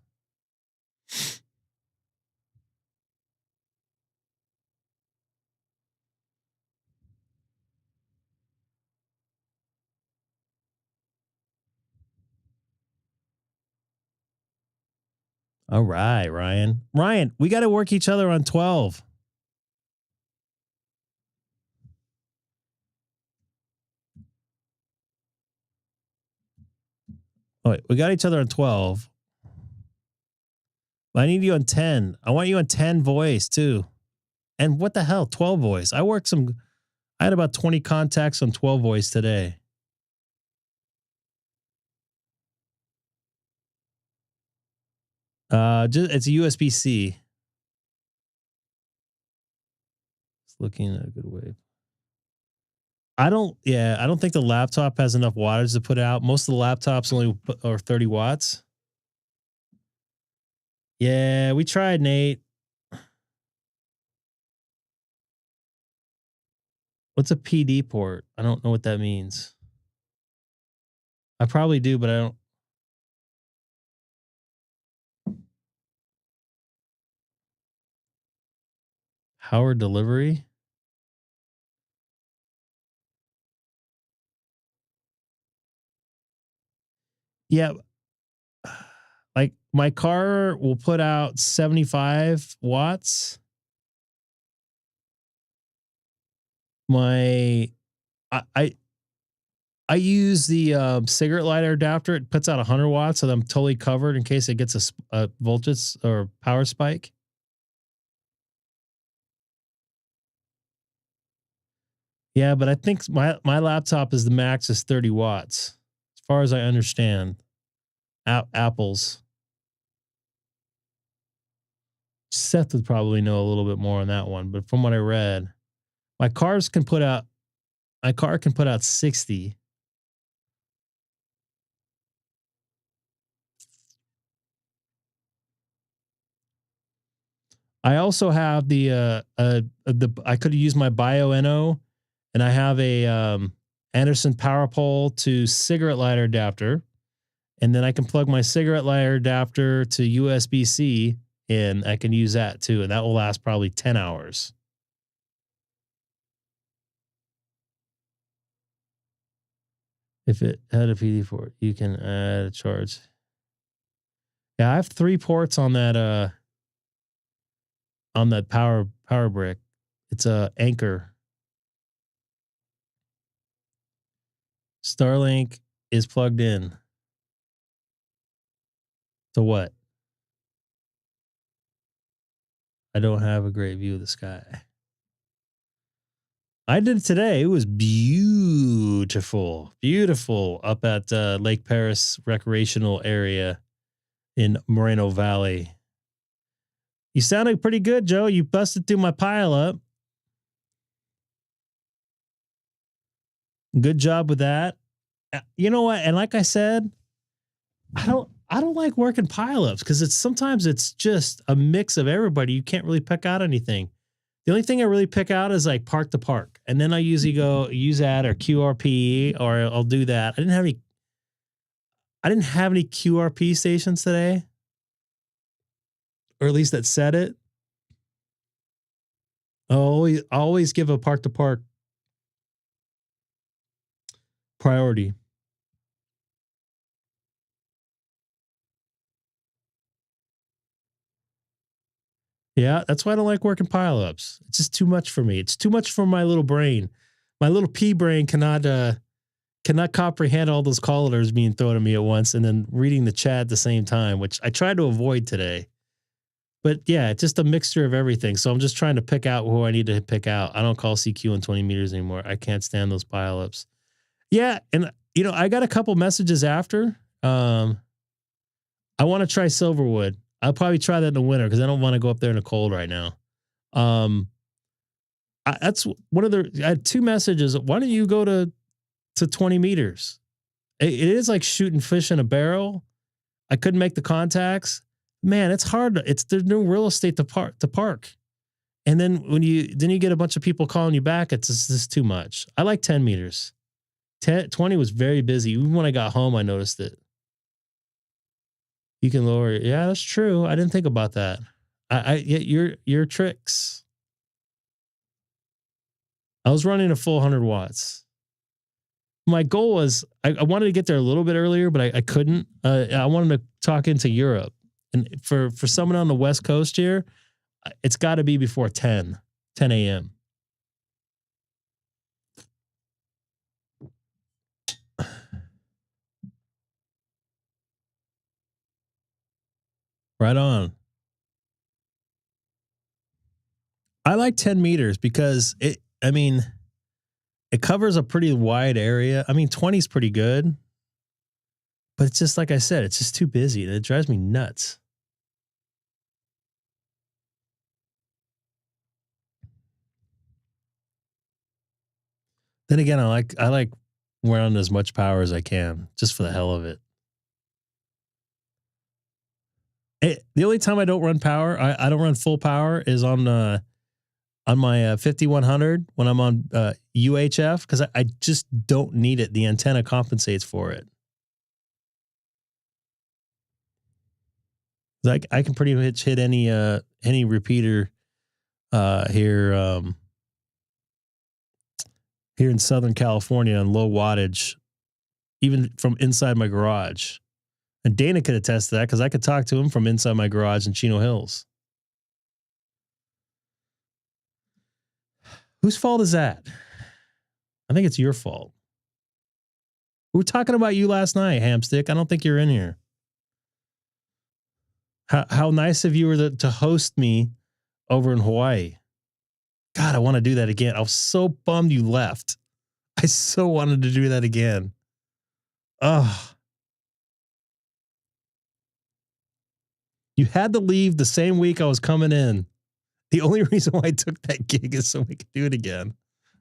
All right, Ryan. Ryan, we got to work each other on 12. All right, we got each other on 12. I need you on 10. I want you on 10 voice too. And what the hell, 12 voice? I had about 20 contacts on 12 voice today. It's a USB-C. It's looking at a good wave. I don't think the laptop has enough wattage to put out. Most of the laptops only are 30 watts. Yeah, we tried, Nate. What's a PD port? I don't know what that means. I probably do, but I don't. Power delivery? Yeah. Like my car will put out 75 watts. I use the cigarette lighter adapter. It puts out 100 watts, so I'm totally covered in case it gets a voltage or power spike. Yeah, but I think my laptop is the max is 30 watts, as far as I understand. Apple's. Seth would probably know a little bit more on that one, but from what I read, my car can put out 60. I also have I could use my BioNO, and I have a Anderson power pole to cigarette lighter adapter, and then I can plug my cigarette lighter adapter to USB-C, and I can use that too, and that will last probably 10 hours. If it had a PD port, you can add a charge. Yeah, I have 3 ports on that power brick. It's a Anchor. Starlink is plugged in. So what? I don't have a great view of the sky. I did it today. It was beautiful. Beautiful up at Lake Paris recreational area in Moreno Valley. You sounded pretty good, Joe. You busted through my pile up. Good job with that. You know what? And like I said, I don't like working pileups because sometimes it's just a mix of everybody. You can't really pick out anything. The only thing I really pick out is like park to park, and then I usually go use that or QRP, or I'll do that. I didn't have any QRP stations today, or at least that said it. I always give a park to park priority. Yeah, that's why I don't like working pileups. It's just too much for me. It's too much for my little brain. My little pea brain cannot comprehend all those call letters being thrown at me at once and then reading the chat at the same time, which I tried to avoid today. But yeah, it's just a mixture of everything. So I'm just trying to pick out who I need to pick out. I don't call CQ in 20 meters anymore. I can't stand those pileups. Yeah, and I got a couple messages after. I want to try Silverwood. I'll probably try that in the winter because I don't want to go up there in the cold right now. That's one of the. I had two messages. Why don't you go to 20 meters? It is like shooting fish in a barrel. I couldn't make the contacts. Man, it's hard. There's no real estate to park. And then you get a bunch of people calling you back, it's just too much. I like 10 meters. 20 was very busy. Even when I got home, I noticed it. You can lower it. Yeah, that's true. I didn't think about that. Your tricks. I was running a full 100 watts. My goal was I wanted to get there a little bit earlier, but I couldn't. I wanted to talk into Europe. And for someone on the West Coast here, it's got to be before 10 a.m. Right on. I like 10 meters because it covers a pretty wide area. I mean, 20 is pretty good, but it's just like I said, it's just too busy and it drives me nuts. Then again, I like running as much power as I can just for the hell of it. The only time I don't run power, I don't run full power is on my 5100 when I'm on UHF because I just don't need it. The antenna compensates for it. Like I can pretty much hit any repeater here here in Southern California on low wattage, even from inside my garage. And Dana could attest to that because I could talk to him from inside my garage in Chino Hills. Whose fault is that? I think it's your fault. We were talking about you last night, Hamstick. I don't think you're in here. How nice of you to host me over in Hawaii. God, I want to do that again. I was so bummed you left. I so wanted to do that again. Oh. You had to leave the same week I was coming in. The only reason why I took that gig is so we could do it again.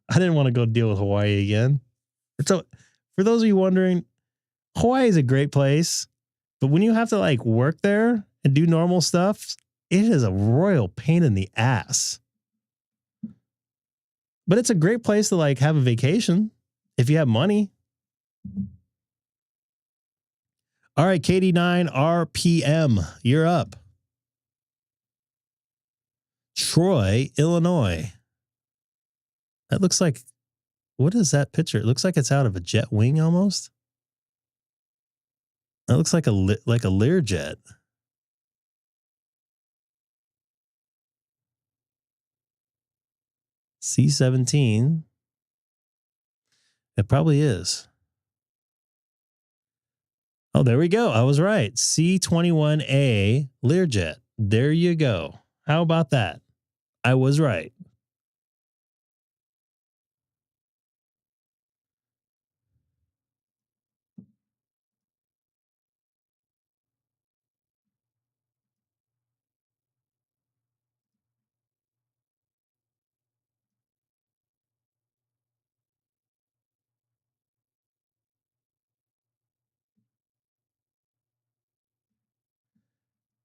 I didn't want to go deal with Hawaii again. So for those of you wondering, Hawaii is a great place, but when you have to like work there and do normal stuff, it is a royal pain in the ass. But it's a great place to like have a vacation if you have money. All right, KD9 RPM, you're up. Troy, Illinois. That looks like, what is that picture? It looks like it's out of a jet wing almost. That looks like a Learjet. C-17. It probably is. Oh, there we go. I was right. C-21A Learjet. There you go. How about that? I was right.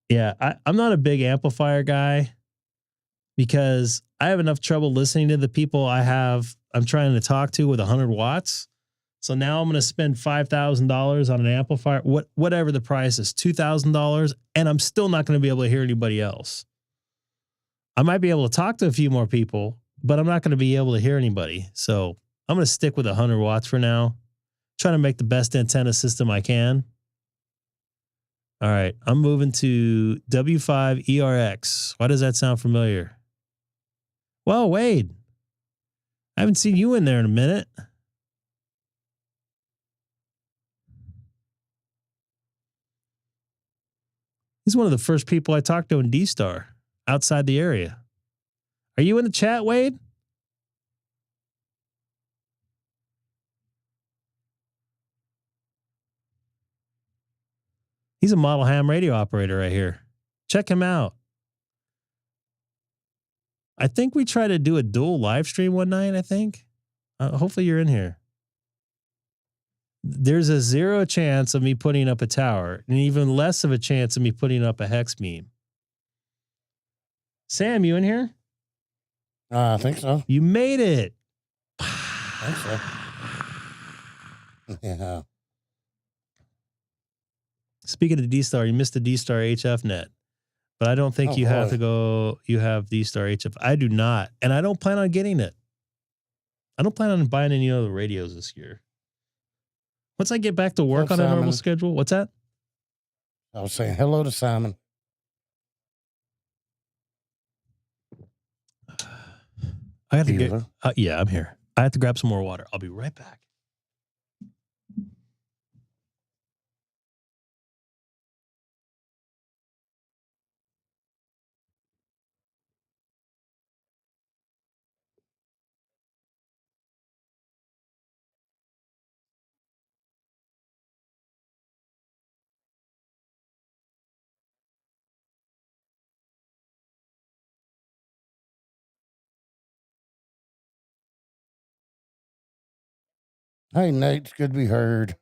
Yeah, I'm not a big amplifier guy because I have enough trouble listening to the people I'm trying to talk to with 100 watts. So now I'm going to spend $5,000 on an amplifier, whatever the price is, $2,000, and I'm still not going to be able to hear anybody else. I might be able to talk to a few more people, but I'm not going to be able to hear anybody. So I'm going to stick with 100 watts for now. Trying to make the best antenna system I can. All right, I'm moving to W5ERX. Why does that sound familiar? Well, Wade, I haven't seen you in there in a minute. He's one of the first people I talked to in DStar outside the area. Are you in the chat, Wade? He's a model ham radio operator right here. Check him out. I think we tried to do a dual live stream one night, I think. Hopefully you're in here. There's a 0 chance of me putting up a tower and even less of a chance of me putting up a hex beam. Sam, you in here? I think so. You made it. I think so. Yeah. Speaking of DStar, you missed the DStar HF net. But I don't think you have to go. You have DStar HF. I do not. And I don't plan on getting it. I don't plan on buying any other radios this year. Once I get back to work on a normal schedule. What's that? I was saying hello to Simon. I have to get. Yeah, I'm here. I have to grab some more water. I'll be right back. Hey, Nate, it's good to be heard.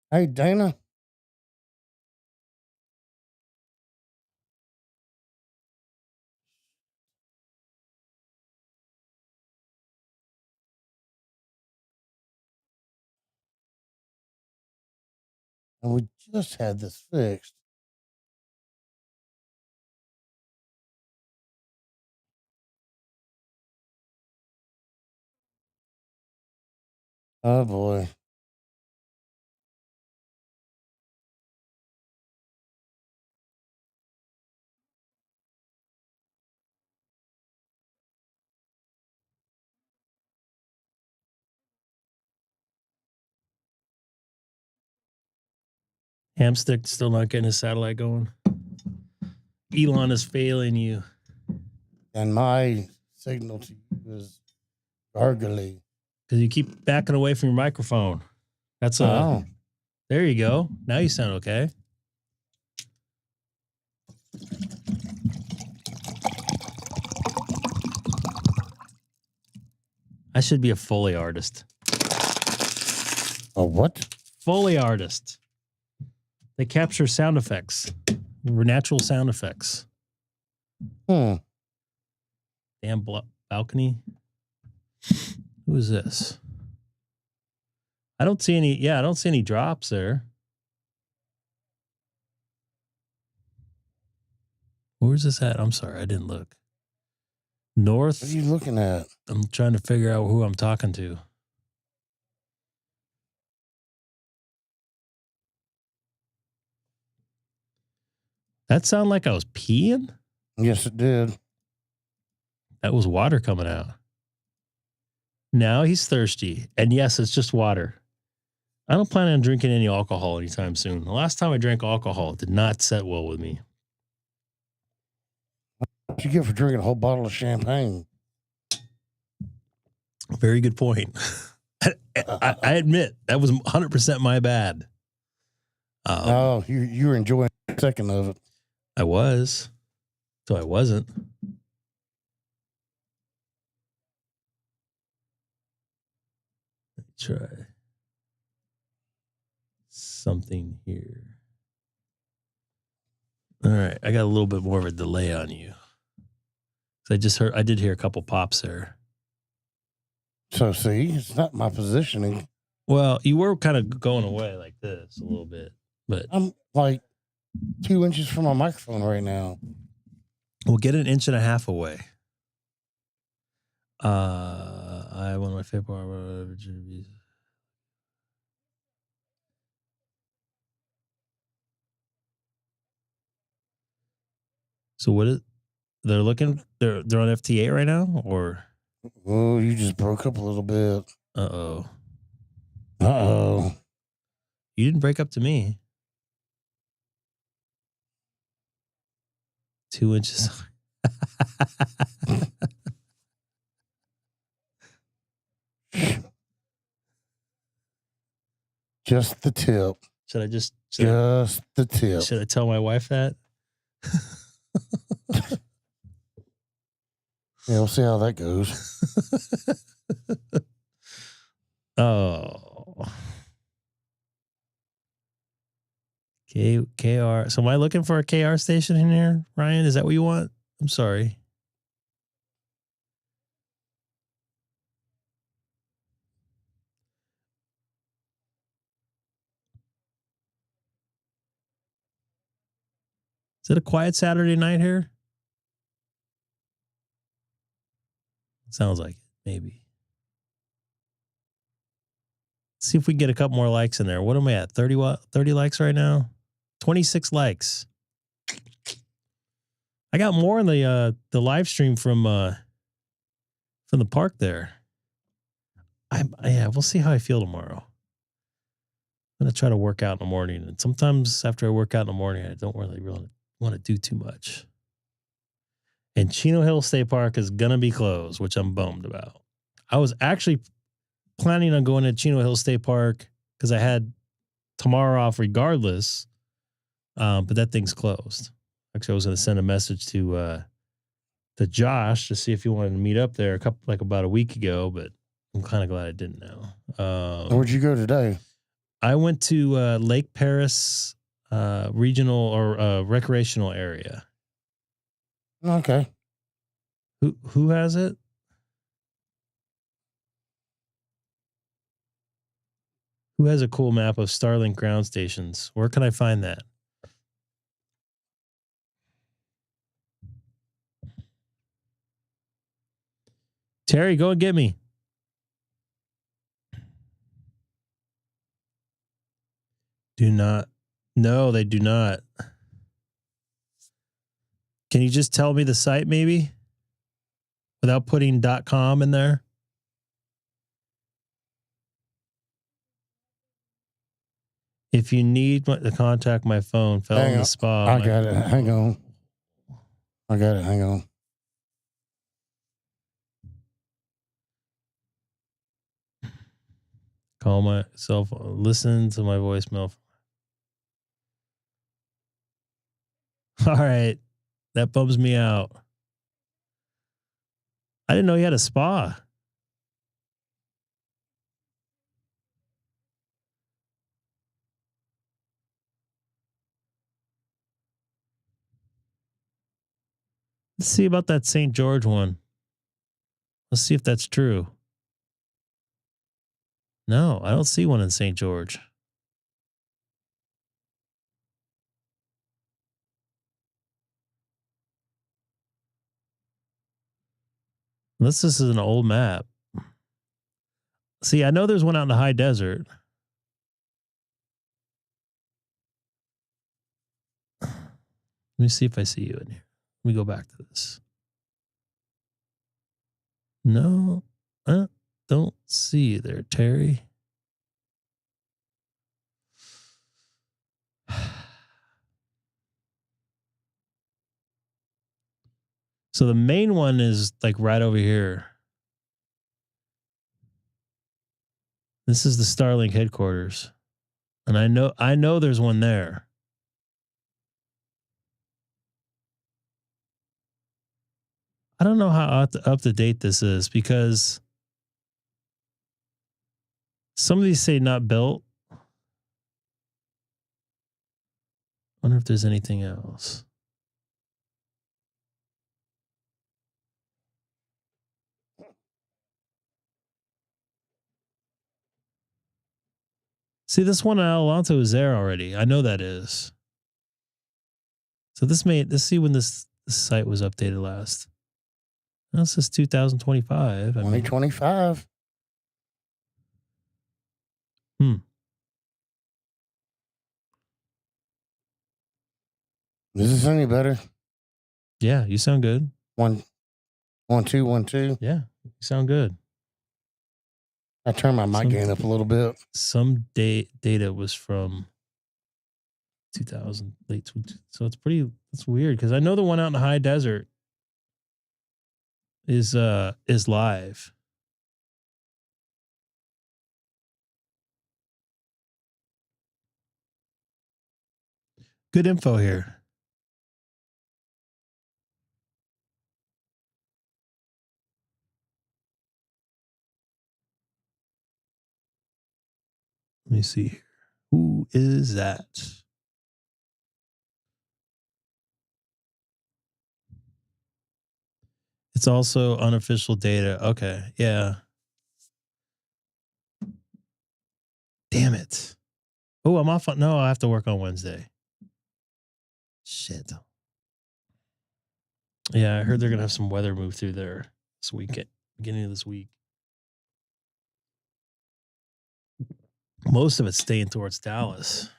Hey, Dana. And we just had this fixed. Oh, boy. Hamstick still not getting his satellite going. Elon is failing you. And my signal to you is gargly. Because you keep backing away from your microphone. That's There you go. Now you sound okay. I should be a Foley artist. A what? Foley artist. They capture sound effects, natural sound effects. Damn balcony. Who is this? I don't see any. Yeah, I don't see any drops there. Where's this at? I'm sorry, I didn't look. North. What are you looking at? I'm trying to figure out who I'm talking to. That sound like I was peeing? Yes, it did. That was water coming out. Now he's thirsty. And yes, it's just water. I don't plan on drinking any alcohol anytime soon. The last time I drank alcohol, it did not set well with me. What you get for drinking a whole bottle of champagne? Very good point. I admit that was 100% my bad. No, you were enjoying a second of it. I was, so I wasn't. Let's try something here. All right, I got a little bit more of a delay on you. I did hear a couple pops there. So see, it's not my positioning. Well, you were kind of going away like this a little bit, but I'm like 2 inches from my microphone right now. we'll get 1.5 inches away. One of my favorite. So what is they're looking? They're on FT8 right now, or Oh, you just broke up a little bit. uh-oh. Uh-oh. You didn't break up to me. 2 inches. Just the tip. Should I just Just the tip. should I tell my wife that? Yeah, we'll see how that goes. Oh. KR. So am I looking for a KR station in here, Ryan? Is that what you want? I'm sorry. Is it a quiet Saturday night here? Sounds like it, maybe. Let's see if we can get a couple more likes in there. What am I at? 30 likes right now? 26 likes. I got more in the live stream from the park there. We'll see how I feel tomorrow. I'm gonna try to work out in the morning, and sometimes after I work out in the morning, I don't really want to do too much. And Chino Hill State Park is gonna be closed, which I'm bummed about. I was actually planning on going to Chino Hill State Park because I had tomorrow off regardless, but that thing's closed. Actually, I was going to send a message to Josh to see if he wanted to meet up there about a week ago, but I'm kind of glad I didn't now. Where'd you go today? I went to Lake Paris regional or recreational area. Okay. Who has it? Who has a cool map of Starlink ground stations? Where can I find that? Terry, go and get me. Do not. No, they do not. Can you just tell me the site maybe? Without putting .com in there? If you need to contact my phone, fell in the spa. I got it. Hang on. I got it. Hang on. Call myself. Listen to my voicemail. All right. That bums me out. I didn't know you had a spa. Let's see about that St. George one. Let's see if that's true. No, I don't see one in St. George. This is an old map. See, I know there's one out in the high desert. Let me see if I see you in here. Let me go back to this. No, I don't see you there, Terry. So the main one is like right over here. This is the Starlink headquarters. And I know there's one there. I don't know how up to date this is because some of these say not built. I wonder if there's anything else. See, this one in Alonso is there already. I know that is. So let's see when this site was updated last. This is 2025. 2025. Is this any better? Yeah, you sound good. 1, 2, 1, 2. Yeah, you sound good. I turned my mic gain up a little bit. Some data was from 2000 late, so it's weird because I know the one out in the high desert is live. Good info here. Let me see here. Who is that? It's also unofficial data. Okay. Yeah. Damn it. Oh, I'm off. No, I have to work on Wednesday. Shit. Yeah, I heard they're going to have some weather move through there this weekend, beginning of this week. Most of it's staying towards Dallas.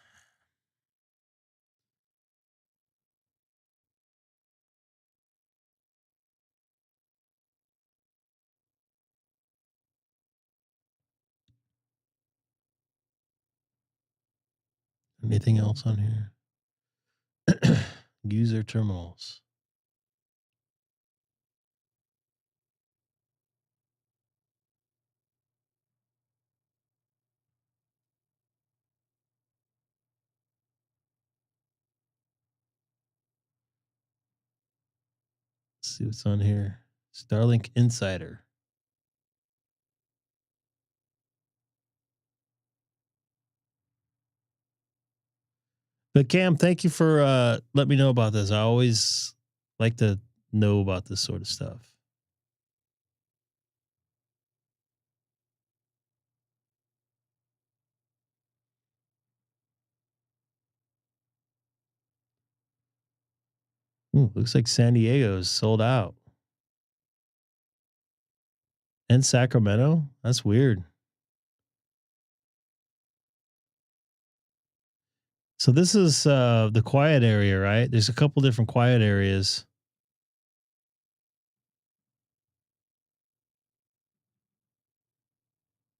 Anything else on here? User terminals. Let's see what's on here. Starlink Insider. But Cam, thank you for letting me know about this. I always like to know about this sort of stuff. Ooh, looks like San Diego's sold out. And Sacramento? That's weird. So this is the quiet area, right? There's a couple different quiet areas.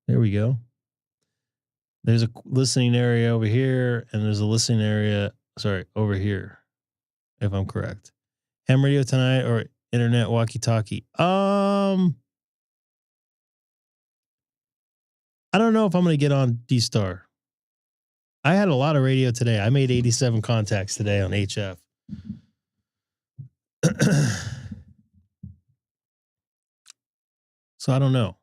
There we go. There's a listening area over here, and there's a listening area, over here, if I'm correct. Ham radio tonight or internet walkie-talkie? I don't know if I'm going to get on DStar. I had a lot of radio today. I made 87 contacts today on HF. So I don't know.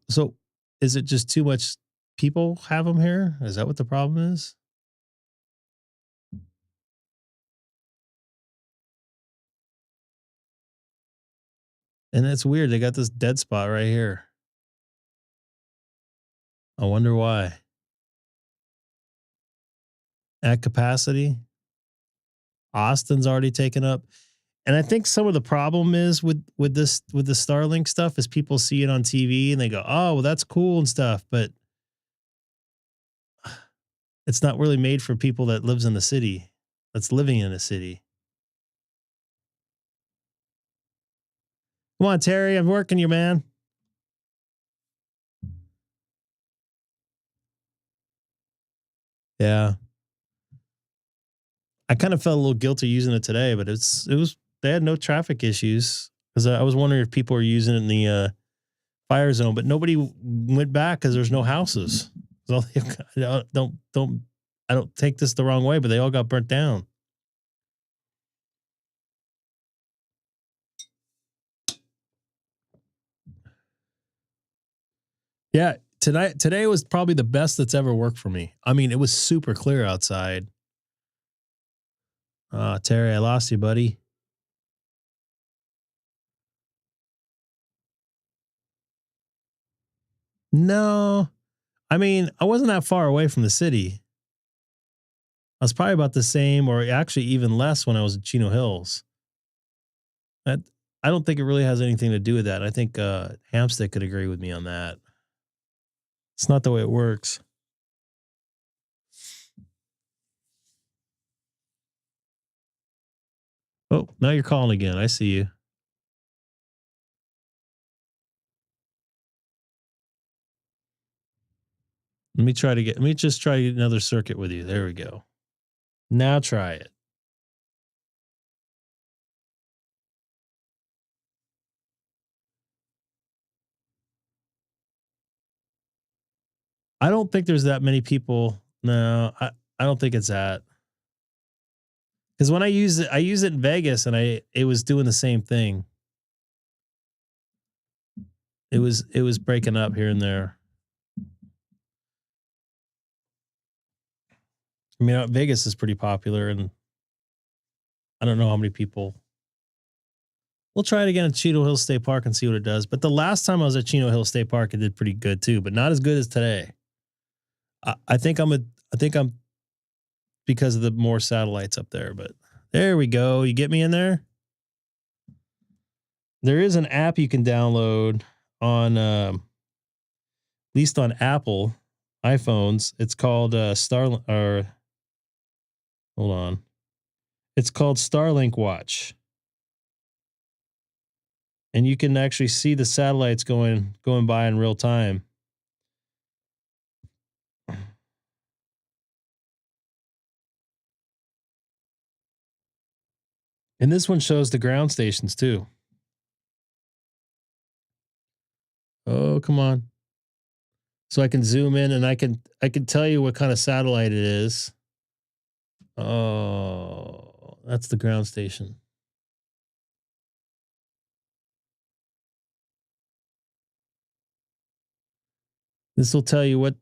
So is it just too much people have them here? Is that what the problem is? And it's weird. They got this dead spot right here. I wonder why. At capacity. Austin's already taken up. And I think some of the problem is with the Starlink stuff is people see it on TV and they go, oh, well, that's cool and stuff. But it's not really made for people that lives in the city, that's living in a city. Come on, Terry, I'm working you, man. Yeah. I kind of felt a little guilty using it today, but they had no traffic issues because I was wondering if people were using it in the fire zone, but nobody went back because there's no houses. So I don't take this the wrong way, but they all got burnt down. Yeah, today was probably the best that's ever worked for me. I mean, it was super clear outside. Terry, I lost you, buddy. No, I mean, I wasn't that far away from the city. I was probably about the same, or actually even less when I was at Chino Hills. I don't think it really has anything to do with that. I think Hamstick could agree with me on that. It's not the way it works. Oh, now you're calling again. I see you. Let me just try to get another circuit with you. There we go. Now try it. I don't think there's that many people. No, I don't think it's that. Because when I use it in Vegas and it was doing the same thing. It was breaking up here and there. I mean, Vegas is pretty popular, and I don't know how many people. We'll try it again at Chino Hill State Park and see what it does. But the last time I was at Chino Hill State Park, it did pretty good too, but not as good as today. I think I'm because of the more satellites up there, but there we go. You get me in there? There is an app you can download on, at least on Apple iPhones. It's called hold on. It's called Starlink Watch. And you can actually see the satellites going by in real time. And this one shows the ground stations too. Oh, come on. So I can zoom in and I can tell you what kind of satellite it is. Oh, that's the ground station. This will tell you what.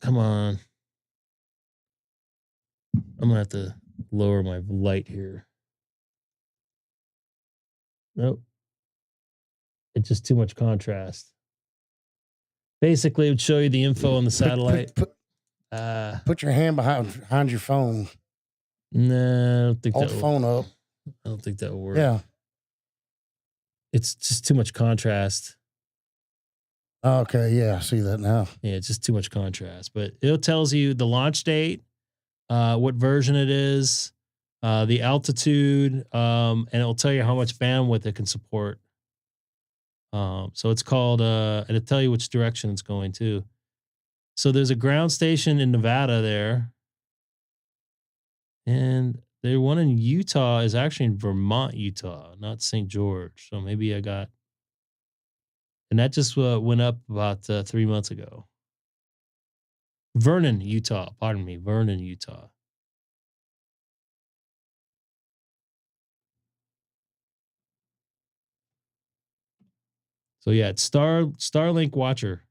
Come on. I'm going to have to lower my light here. Nope. It's just too much contrast. Basically, it would show you the info on the satellite. Put your hand behind your phone. No, I don't think Hold the phone up. I don't think that will work. Yeah. It's just too much contrast. Okay, yeah, I see that now. Yeah, it's just too much contrast. But it tells you the launch date, what version it is, the altitude, and it'll tell you how much bandwidth it can support. So it's called, and it'll tell you which direction it's going to. So there's a ground station in Nevada there. And the one in Utah is actually in Vermont, Utah, not St. George. So maybe I got, and that just went up about 3 months ago. Vernon, Utah. Pardon me, Vernon, Utah. So yeah, it's Starlink Watcher.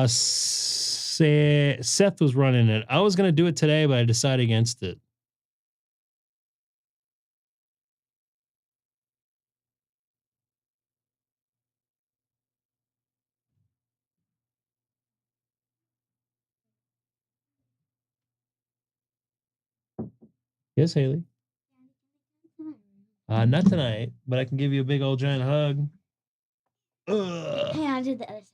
Seth was running it. I was gonna do it today, but I decided against it. Yes, Haley. Not tonight, but I can give you a big old giant hug. Hey, I'll do the other side.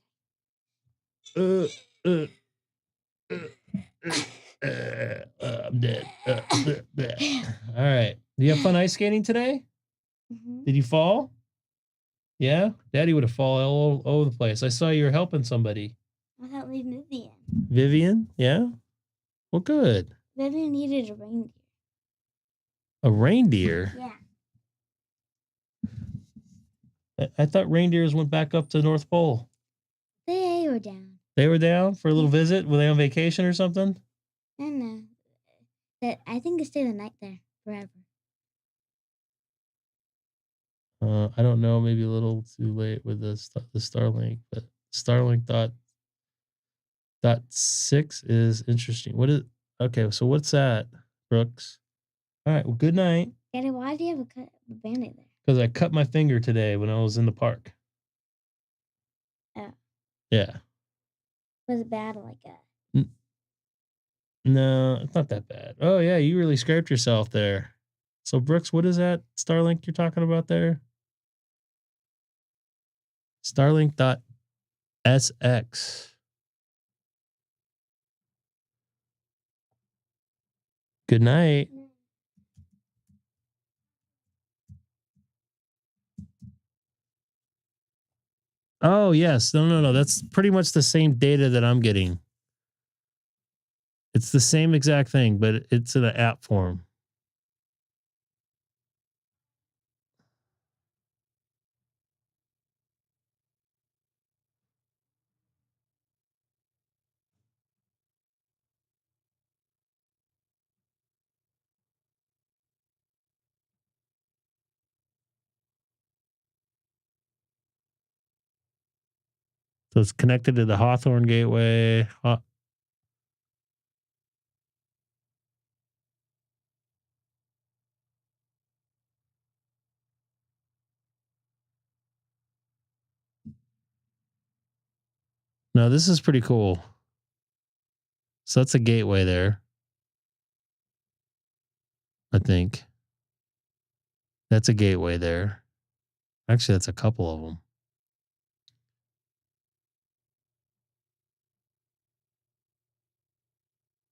I'm dead. All right. Do you have fun ice skating today? Mm-hmm. Did you fall? Yeah? Daddy would have fallen all over the place. I saw you were helping somebody. I thought leave Vivian. Vivian? Yeah? Well, good. Vivian needed a reindeer. A reindeer? Yeah. I thought reindeers went back up to the North Pole. They were down. They were down for a little visit? Were they on vacation or something? And that I think they stayed the night there forever. I don't know, maybe a little too late with the Starlink, but Starlink dot 6 is interesting. What is okay? So what's that, Brooks? All right. Well, good night. Daddy, why do you have a band-aid there? Because I cut my finger today when I was in the park. Oh. Yeah. Was it bad like that? No, it's not that bad. Oh yeah, you really scraped yourself there. So Brooks, what is that Starlink you're talking about there? Starlink.sx. Good night. Oh, yes. No. That's pretty much the same data that I'm getting. It's the same exact thing, but it's in an app form. So it's connected to the Hawthorne Gateway. No, this is pretty cool. So that's a gateway there. I think. That's a gateway there. Actually, that's a couple of them.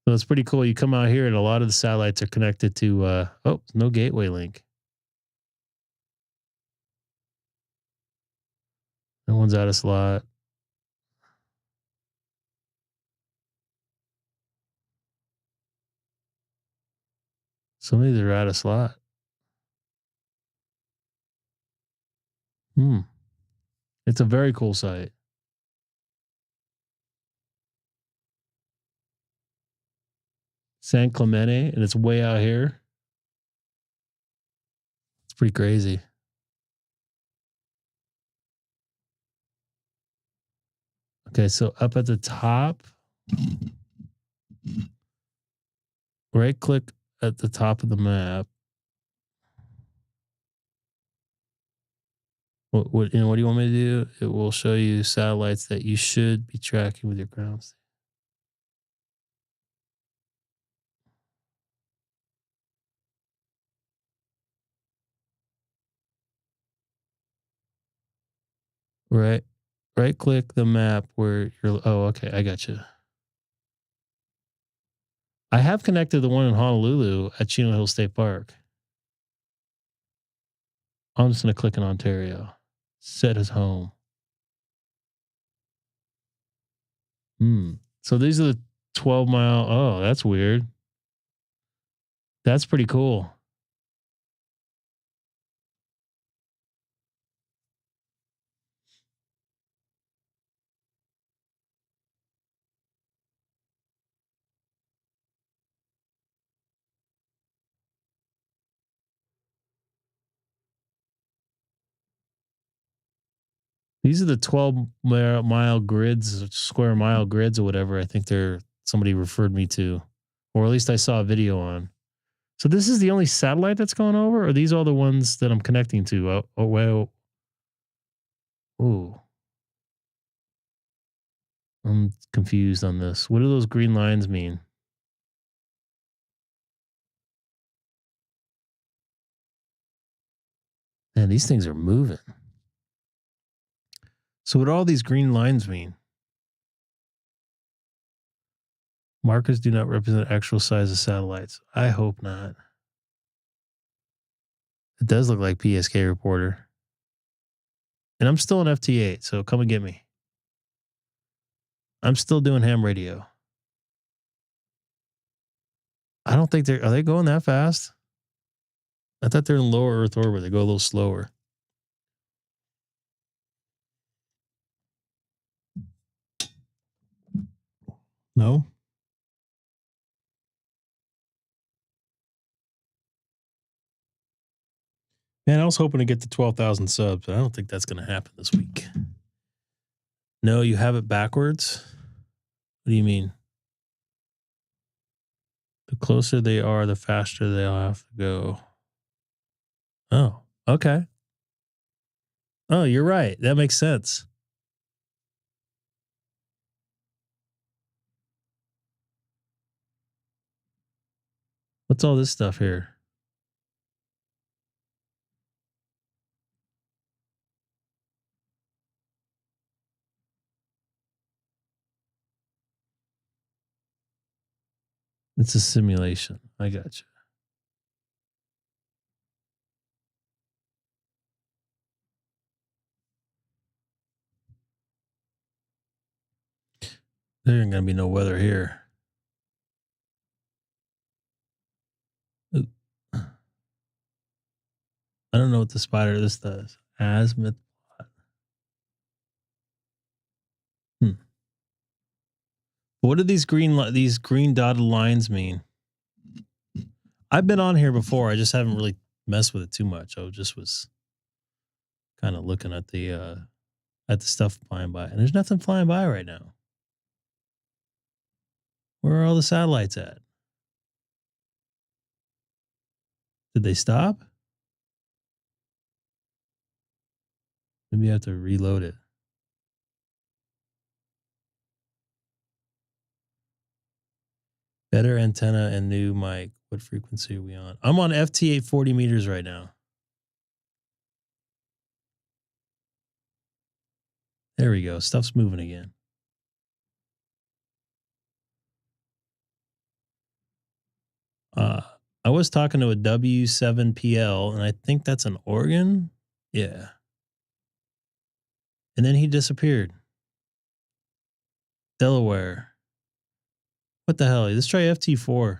So it's pretty cool. You come out here and a lot of the satellites are connected to, no gateway link. No one's out of slot. Some of these are out of slot. It's a very cool site. San Clemente, and it's way out here. It's pretty crazy. Okay, so up at the top, right click at the top of the map. What do you want me to do? It will show you satellites that you should be tracking with your ground station. Right click the map where you're. Oh, okay, I got you. I have connected the one in Honolulu at Chino Hill State Park. I'm just going to click in Ontario. Set as home. So these are the 12-mile. Oh, that's weird. That's pretty cool. These are the 12-mile grids, square mile grids or whatever. I think somebody referred me to, or at least I saw a video on. So this is the only satellite that's going over? Or are these all the ones that I'm connecting to? Well. Ooh. I'm confused on this. What do those green lines mean? Man, these things are moving. So what do all these green lines mean? Markers do not represent actual size of satellites. I hope not. It does look like PSK reporter. And I'm still in FT8, so come and get me. I'm still doing ham radio. I don't think are they going that fast? I thought they're in lower Earth orbit. They go a little slower. No? Man, I was hoping to get to 12,000 subs, but I don't think that's going to happen this week. No, you have it backwards? What do you mean? The closer they are, the faster they'll have to go. Oh, okay. Oh, you're right. That makes sense. What's all this stuff here? It's a simulation. I got you. There ain't going to be no weather here. Ooh. I don't know what the spider this does. Azimuth plot. What do these green dotted lines mean? I've been on here before. I just haven't really messed with it too much. I just was kind of looking at the stuff flying by, and there's nothing flying by right now. Where are all the satellites at? Did they stop? Maybe I have to reload it. Better antenna and new mic. What frequency are we on? I'm on FT8 40 meters right now. There we go. Stuff's moving again. I was talking to a W7PL, and I think that's an organ. Yeah. And then he disappeared. Delaware. What the hell? Let's try FT4.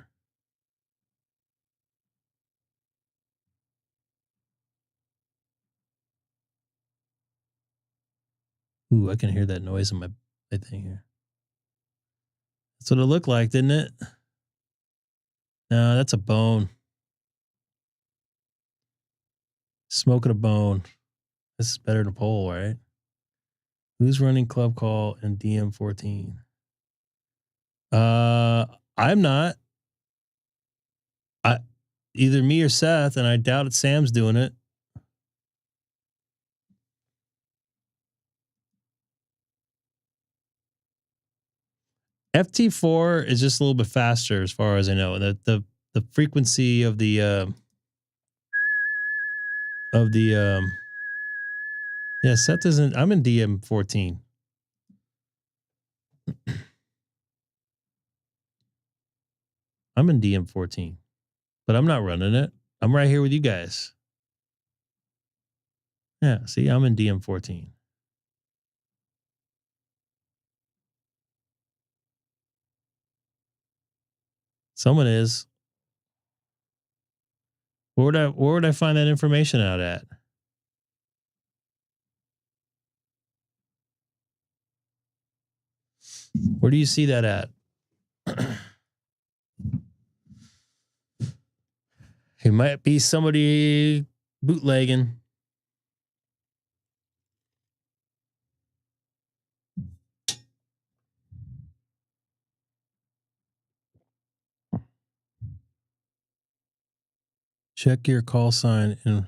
Ooh, I can hear that noise in my thing here. That's what it looked like, didn't it? No, that's a bone. Smoking a bone. This is better than a pole, right? Who's running Club Call and DM14? I'm not. Either me or Seth, and I doubt it Sam's doing it. FT4 is just a little bit faster as far as I know. The frequency of the yeah, Seth isn't. I'm in DM14. I'm in DM14, but I'm not running it. I'm right here with you guys. Yeah, see, I'm in DM14. Someone is. Where would I find that information out at? Where do you see that at? It might be somebody bootlegging. Check your call sign and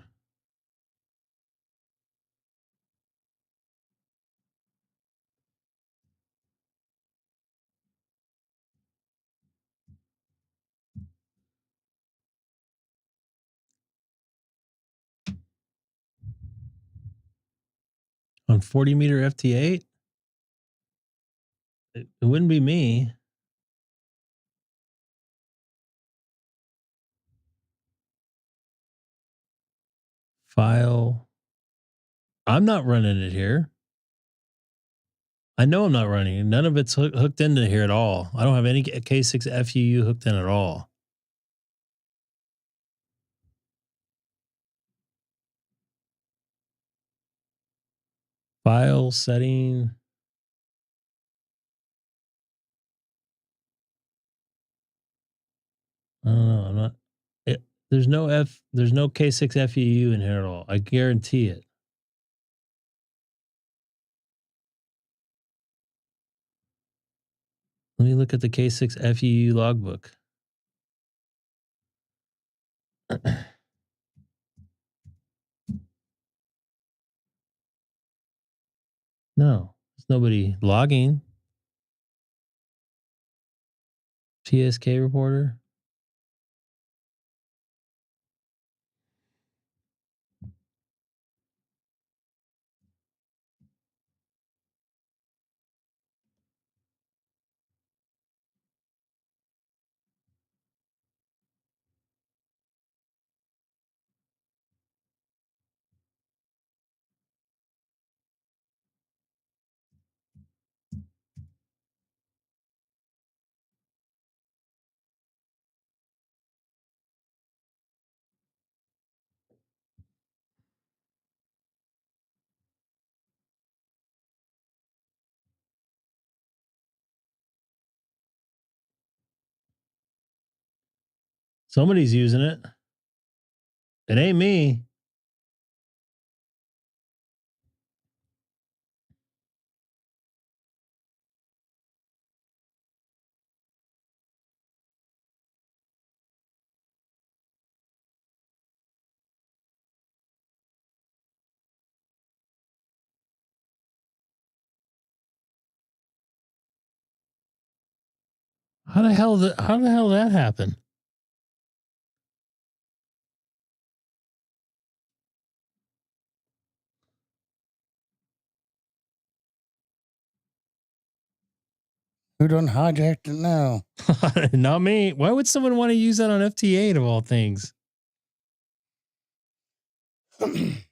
on 40 meter FT8. It wouldn't be me. File. I'm not running it here. I know I'm not running it. None of it's hooked into here at all. I don't have any K6 FUU hooked in at all. File setting. I don't know. I'm not. There's no K6 FUU in here at all. I guarantee it. Let me look at the K6 FUU logbook. No, there's nobody logging. TSK reporter. Somebody's using it. It ain't me. How the hell that happen? Who done hijacked it now? Not me. Why would someone want to use that on FT8 of all things? There's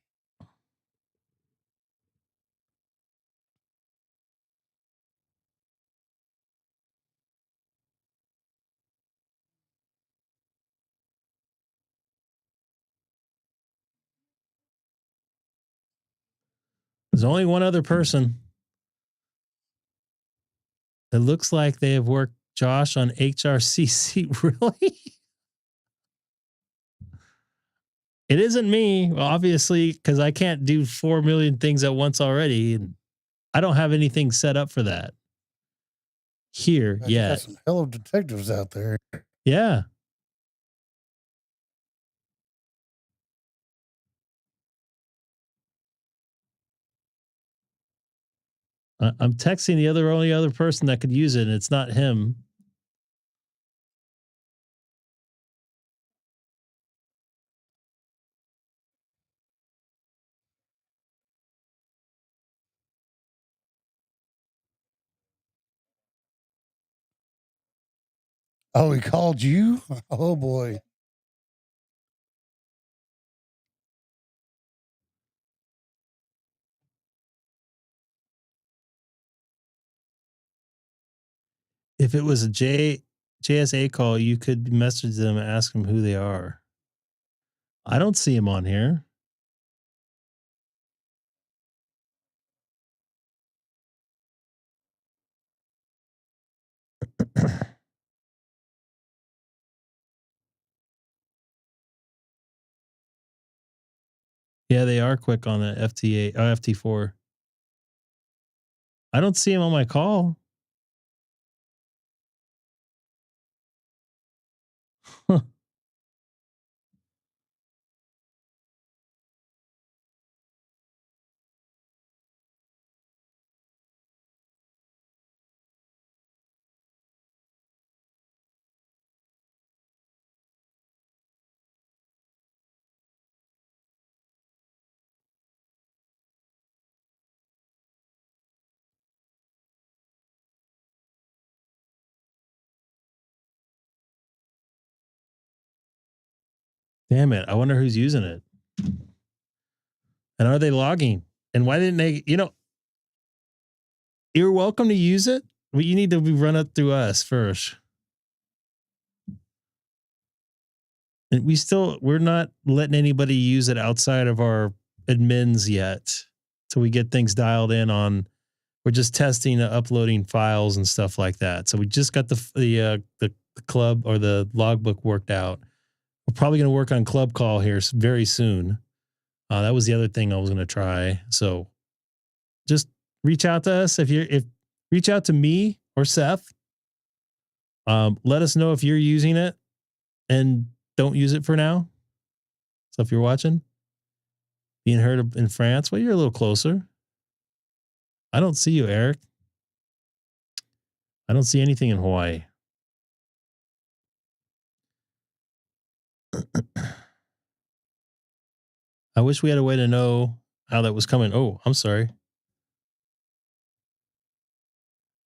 only one other person. It looks like they have worked Josh on HRCC. Really? It isn't me, obviously, because I can't do 4 million things at once already. And I don't have anything set up for that here yet. Got some hell of detectives out there. Yeah. I'm texting the only other person that could use it, and it's not him. Oh, he called you? Oh boy. If it was a JSA call, you could message them and ask them who they are. I don't see him on here. Yeah, they are quick on the FT8, FT4. I don't see him on my call. Huh. Damn it. I wonder who's using it. And are they logging? And why didn't they, you're welcome to use it, but you need to run it through us first. And we're not letting anybody use it outside of our admins yet. So we get things dialed in on, we're just testing uploading files and stuff like that. So we just got the club or the logbook worked out. We're probably going to work on Club Call here very soon. That was the other thing I was going to try. So just reach out to us. Reach out to me or Seth. Let us know if you're using it and don't use it for now. So if you're watching, being heard in France, well, you're a little closer. I don't see you, Eric. I don't see anything in Hawaii. I wish we had a way to know how that was coming. Oh, I'm sorry.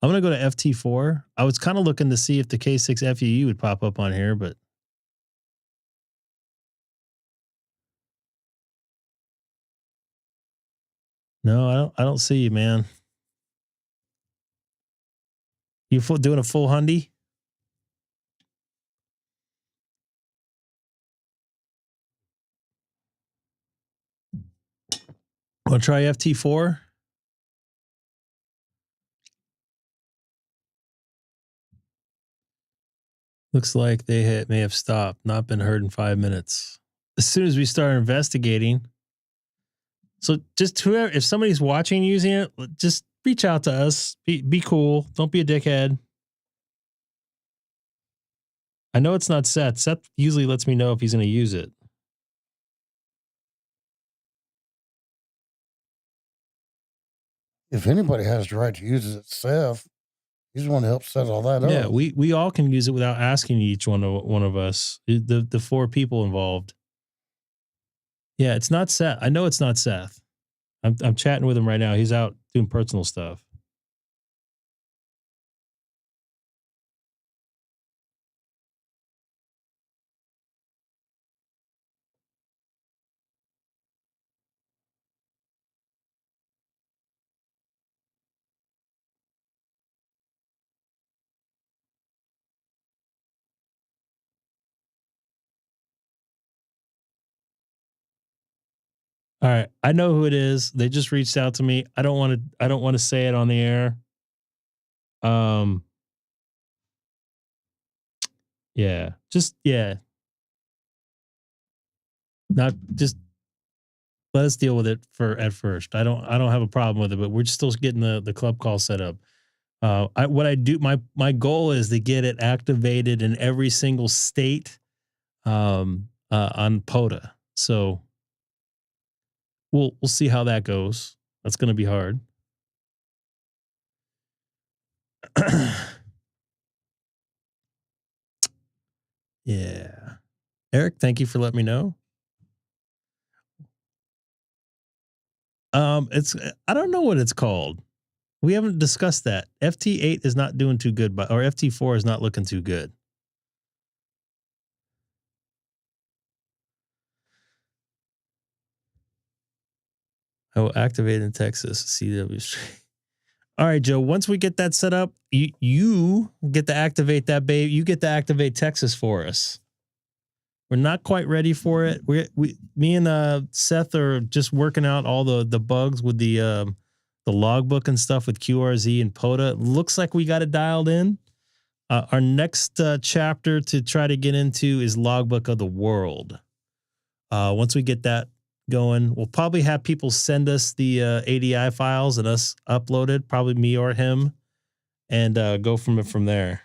I'm going to go to FT4. I was kind of looking to see if the K6 FUE would pop up on here, but no, I don't see you, man. You doing a full hundy? I'll try FT4. Looks like they may have stopped, not been heard in 5 minutes. As soon as we start investigating. So just whoever, if somebody's watching using it, just reach out to us. Be cool. Don't be a dickhead. I know it's not Seth. Seth usually lets me know if he's going to use it. If anybody has the right to use it, it's Seth. He's the one to help set all that up. Yeah, we all can use it without asking each one of us. The 4 people involved. Yeah, it's not Seth. I know it's not Seth. I'm chatting with him right now. He's out doing personal stuff. All right, I know who it is. They just reached out to me. I don't want to say it on the air. Yeah. Not just let us deal with it at first. I don't have a problem with it, but we're still getting the club call set up. My goal is to get it activated in every single state on POTA. So we'll see how that goes. That's going to be hard. Yeah. Eric, thank you for letting me know. I don't know what it's called. We haven't discussed that. FT8 is not doing too good, or FT4 is not looking too good. I will activate in Texas. CW. All right, Joe. Once we get that set up, you get to activate that, babe. You get to activate Texas for us. We're not quite ready for it. Me and Seth are just working out all the bugs with the logbook and stuff with QRZ and POTA. Looks like we got it dialed in. Our next chapter to try to get into is Logbook of the World. Once we get that going, we'll probably have people send us the ADI files and us upload it, probably me or him, and go from there.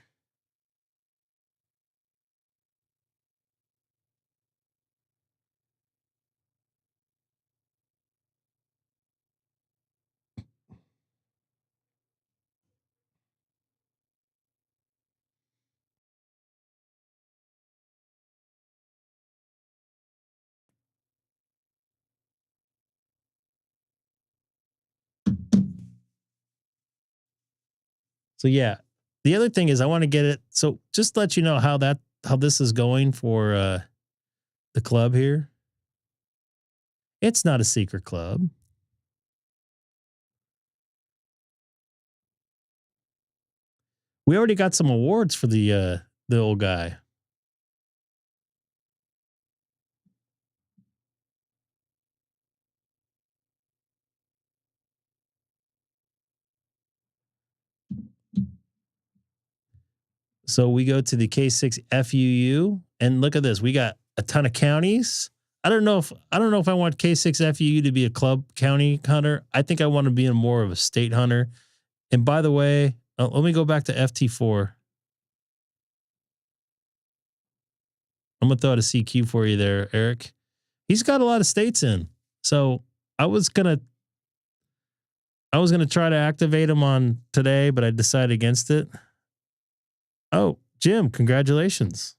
So yeah, the other thing is I want to get it. So just to let you know how this is going for the club here. It's not a secret club. We already got some awards for the old guy. So we go to the K6 FUU and look at this. We got a ton of counties. I don't know if I want K6 FUU to be a club county hunter. I think I want to be more of a state hunter. And by the way, let me go back to FT4. I'm gonna throw out a CQ for you there, Eric. He's got a lot of states in. So I was gonna try to activate him on today, but I decided against it. Oh, Jim, congratulations.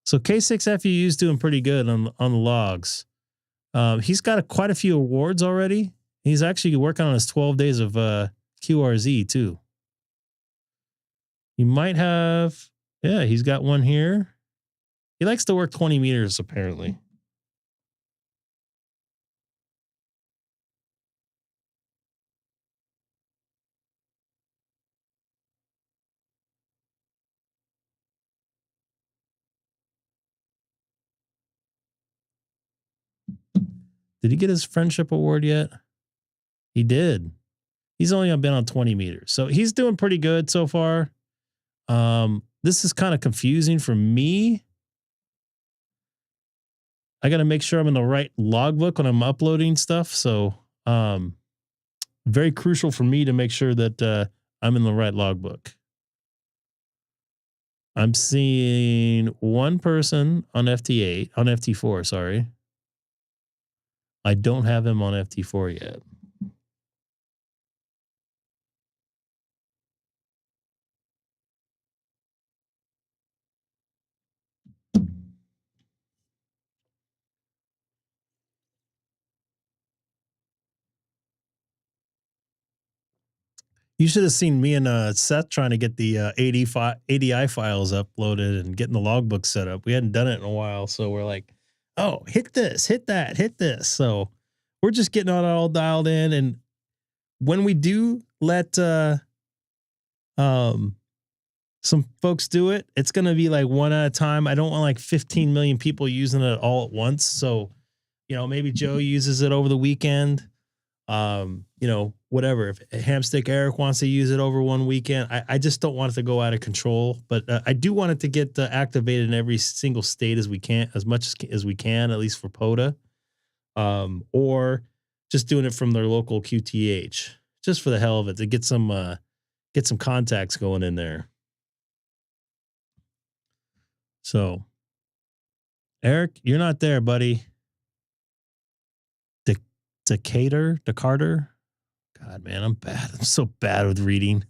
So K6 FUU is doing pretty good on the logs. He's got quite a few awards already. He's actually working on his 12 days of QRZ too. He might have, yeah, he's got one here. He likes to work 20 meters apparently. Did he get his friendship award yet? He did. He's only been on 20 meters. So he's doing pretty good so far. This is kind of confusing for me. I got to make sure I'm in the right logbook when I'm uploading stuff. So very crucial for me to make sure that I'm in the right logbook. I'm seeing one person on FT8, on FT4, sorry. I don't have him on FT4 yet. You should have seen me and Seth trying to get the ADI files uploaded and getting the logbook set up. We hadn't done it in a while, so we're like, oh, hit this, hit that, hit this. So we're just getting it all dialed in. And when we do let some folks do it, it's going to be like one at a time. I don't want like 15 million people using it all at once. So, maybe Joe uses it over the weekend. Whatever. If Hamstick Eric wants to use it over one weekend, I just don't want it to go out of control. But I do want it to get activated in every single state as we can, as much as we can, at least for POTA, or just doing it from their local QTH, just for the hell of it, to get some contacts going in there. So, Eric, you're not there, buddy. Decatur. God, man, I'm bad. I'm so bad with reading.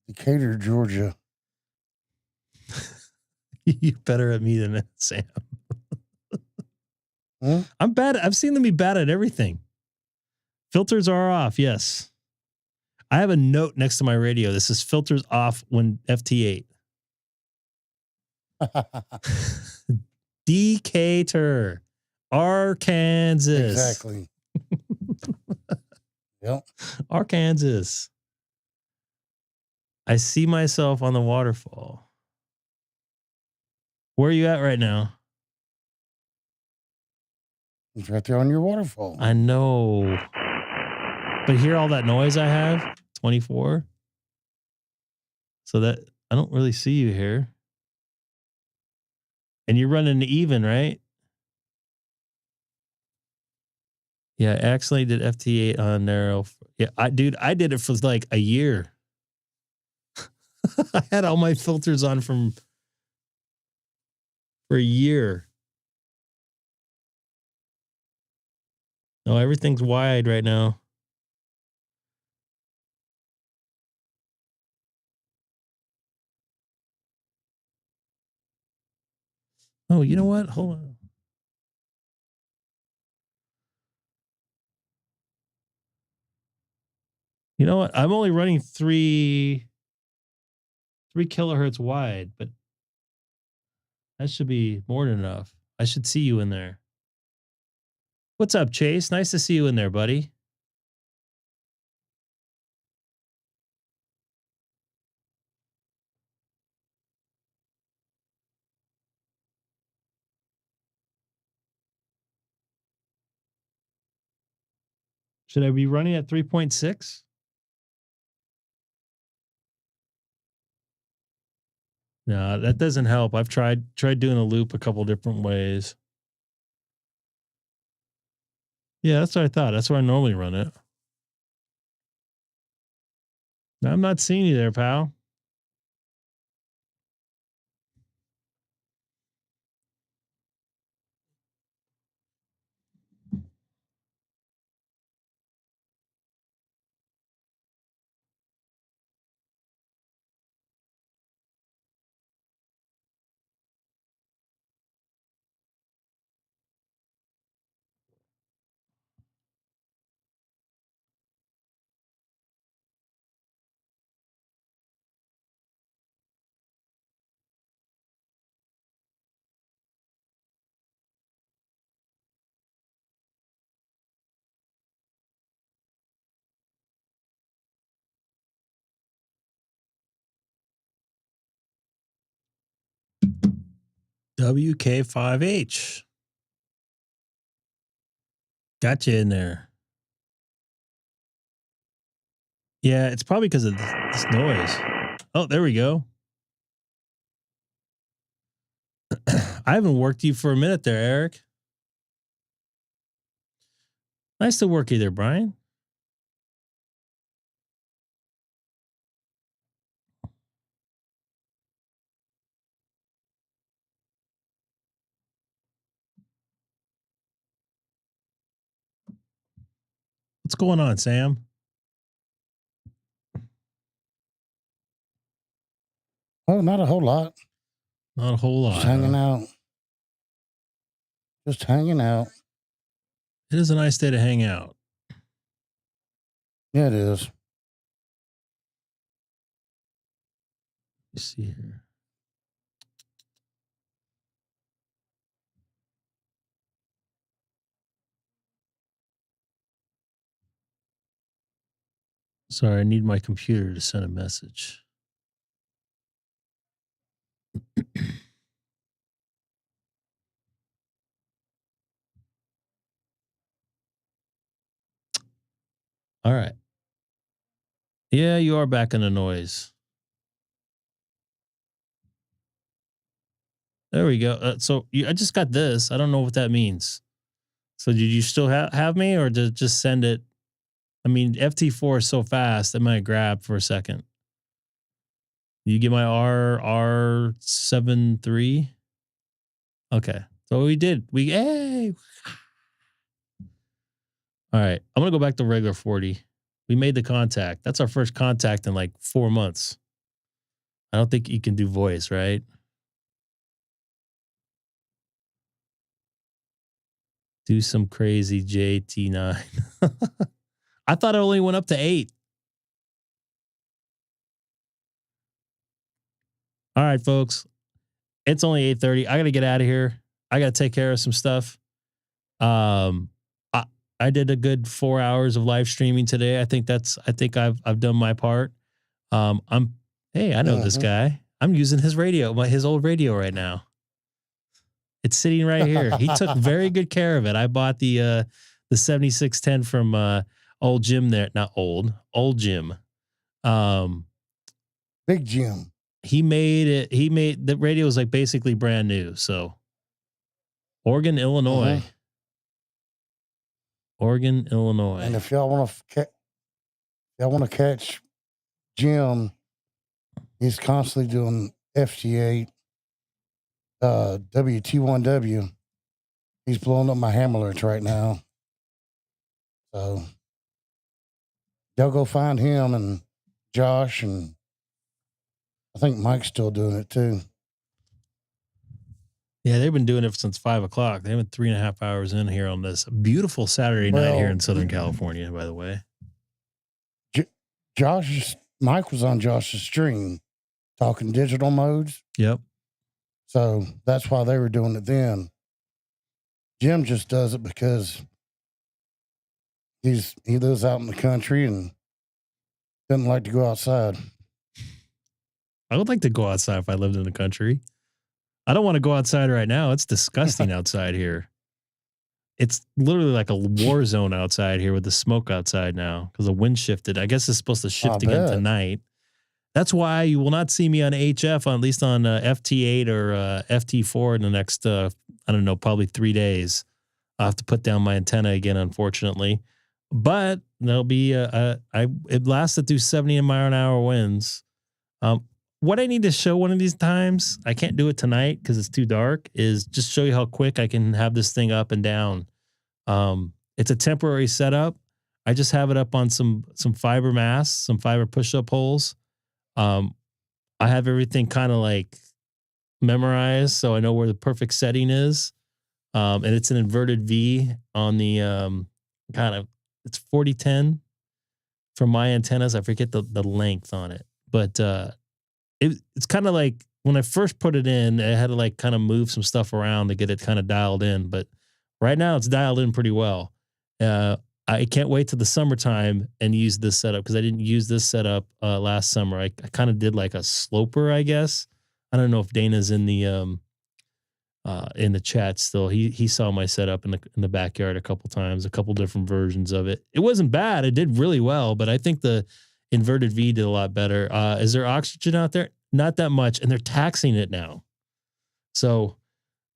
Decatur, Georgia. You're better at me than Sam. Huh? I'm bad. I've seen them be bad at everything. Filters are off. Yes. I have a note next to my radio. This is filters off when FT8. Decatur, Arkansas. Exactly. Yep. Arkansas. I see myself on the waterfall. Where are you at right now? He's right there on your waterfall. I know. But hear all that noise I have? 24. So that I don't really see you here. And you're running even, right? Yeah, I accidentally did FT8 on narrow. Yeah, I did it for like a year. I had all my filters on for a year. No, everything's wide right now. Oh, you know what? Hold on. You know what? I'm only running 3 kilohertz wide, but that should be more than enough. I should see you in there. What's up, Chase? Nice to see you in there, buddy. Should I be running at 3.6? No, that doesn't help. I've tried doing a loop a couple different ways. Yeah, that's what I thought. That's where I normally run it. I'm not seeing you there, pal. WK5H. Got you in there. Yeah, it's probably because of this noise. Oh, there we go. I haven't worked you for a minute there, Eric. Nice to work you there, Brian. What's going on, Sam? Oh, not a whole lot. Not a whole lot. Just hanging out. Just hanging out. It is a nice day to hang out. Yeah, it is. Let's see here. Sorry, I need my computer to send a message. All right. Yeah, you are back in the noise. There we go. I just got this. I don't know what that means. So did you still have me, or did just send it? I mean, FT4 is so fast. It might grab for a second. You get my R73? Okay. So we did. Hey. All right. I'm going to go back to regular 40. We made the contact. That's our first contact in like 4 months. I don't think you can do voice, right? Do some crazy JT9. I thought it only went up to 8. All right, folks. It's only 8:30. I got to get out of here. I got to take care of some stuff. I did a good 4 hours of live streaming today. I think I've done my part. I know this guy. I'm using his old radio right now. It's sitting right here. He took very good care of it. I bought the 7610 from old Jim there. Not old Jim. Big Jim. He made the radio was like basically brand new. So Oregon, Illinois. Oregon, Illinois. And if y'all want to catch Jim, he's constantly doing FT8 WT1W. He's blowing up my hammerlets right now. So y'all go find him and Josh, and I think Mike's still doing it too. Yeah, they've been doing it since 5 o'clock. They've been 3.5 hours in here on this beautiful Saturday night here in Southern California, by the way. Mike was on Josh's stream talking digital modes. Yep. So that's why they were doing it then. Jim just does it because he lives out in the country and doesn't like to go outside. I would like to go outside if I lived in the country. I don't want to go outside right now. It's disgusting outside here. it's literally like a war zone outside here with the smoke outside now because the wind shifted. I guess it's supposed to shift again bet. tonight. That's why you will not see me on HF, at least on FT8 or FT4 in the next, I don't know, probably 3 days. I'll have to put down my antenna again, unfortunately. But there'll be, it lasted through 70 mile an hour winds. What I need to show one of these times, I can't do it tonight because it's too dark, is just show you how quick I can have this thing up and down. It's a temporary setup. I just have it up on some fiber masts, some fiber push-up holes. I have everything kind of like memorized, so I know where the perfect setting is. And it's an inverted V on the it's 4010 for my antennas. I forget the length on it, but it's kind of like when I first put it in, I had to like kind of move some stuff around to get it kind of dialed in. But right now it's dialed in pretty well. I can't wait till the summertime and use this setup because I didn't use this setup last summer. I kind of did like a sloper, I guess. I don't know if Dana's in the chat still. He saw my setup in the backyard a couple times, a couple different versions of it. It wasn't bad. It did really well, but I think the inverted V did a lot better. Is there oxygen out there? Not that much, and they're taxing it now. So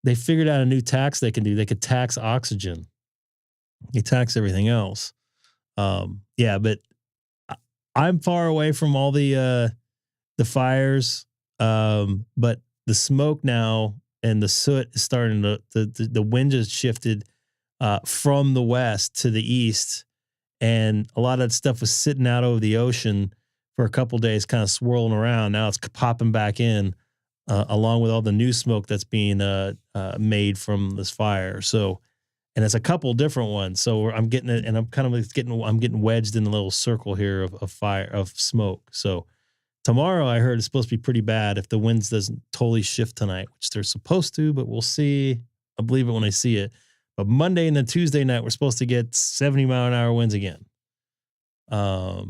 they figured out a new tax they can do. They could tax oxygen. They tax everything else. Yeah, but I'm far away from all the fires. But the smoke now and the soot is starting to the wind has shifted from the west to the east, and a lot of that stuff was sitting out over the ocean for a couple days, kind of swirling around. Now it's popping back in, along with all the new smoke that's being made from this fire. So. And it's a couple different ones. So I'm getting it, and I'm getting wedged in a little circle here of fire, of smoke. So tomorrow I heard it's supposed to be pretty bad if the winds doesn't totally shift tonight, which they're supposed to, but we'll see. I'll believe it when I see it. But Monday and then Tuesday night, we're supposed to get 70 mile an hour winds again. I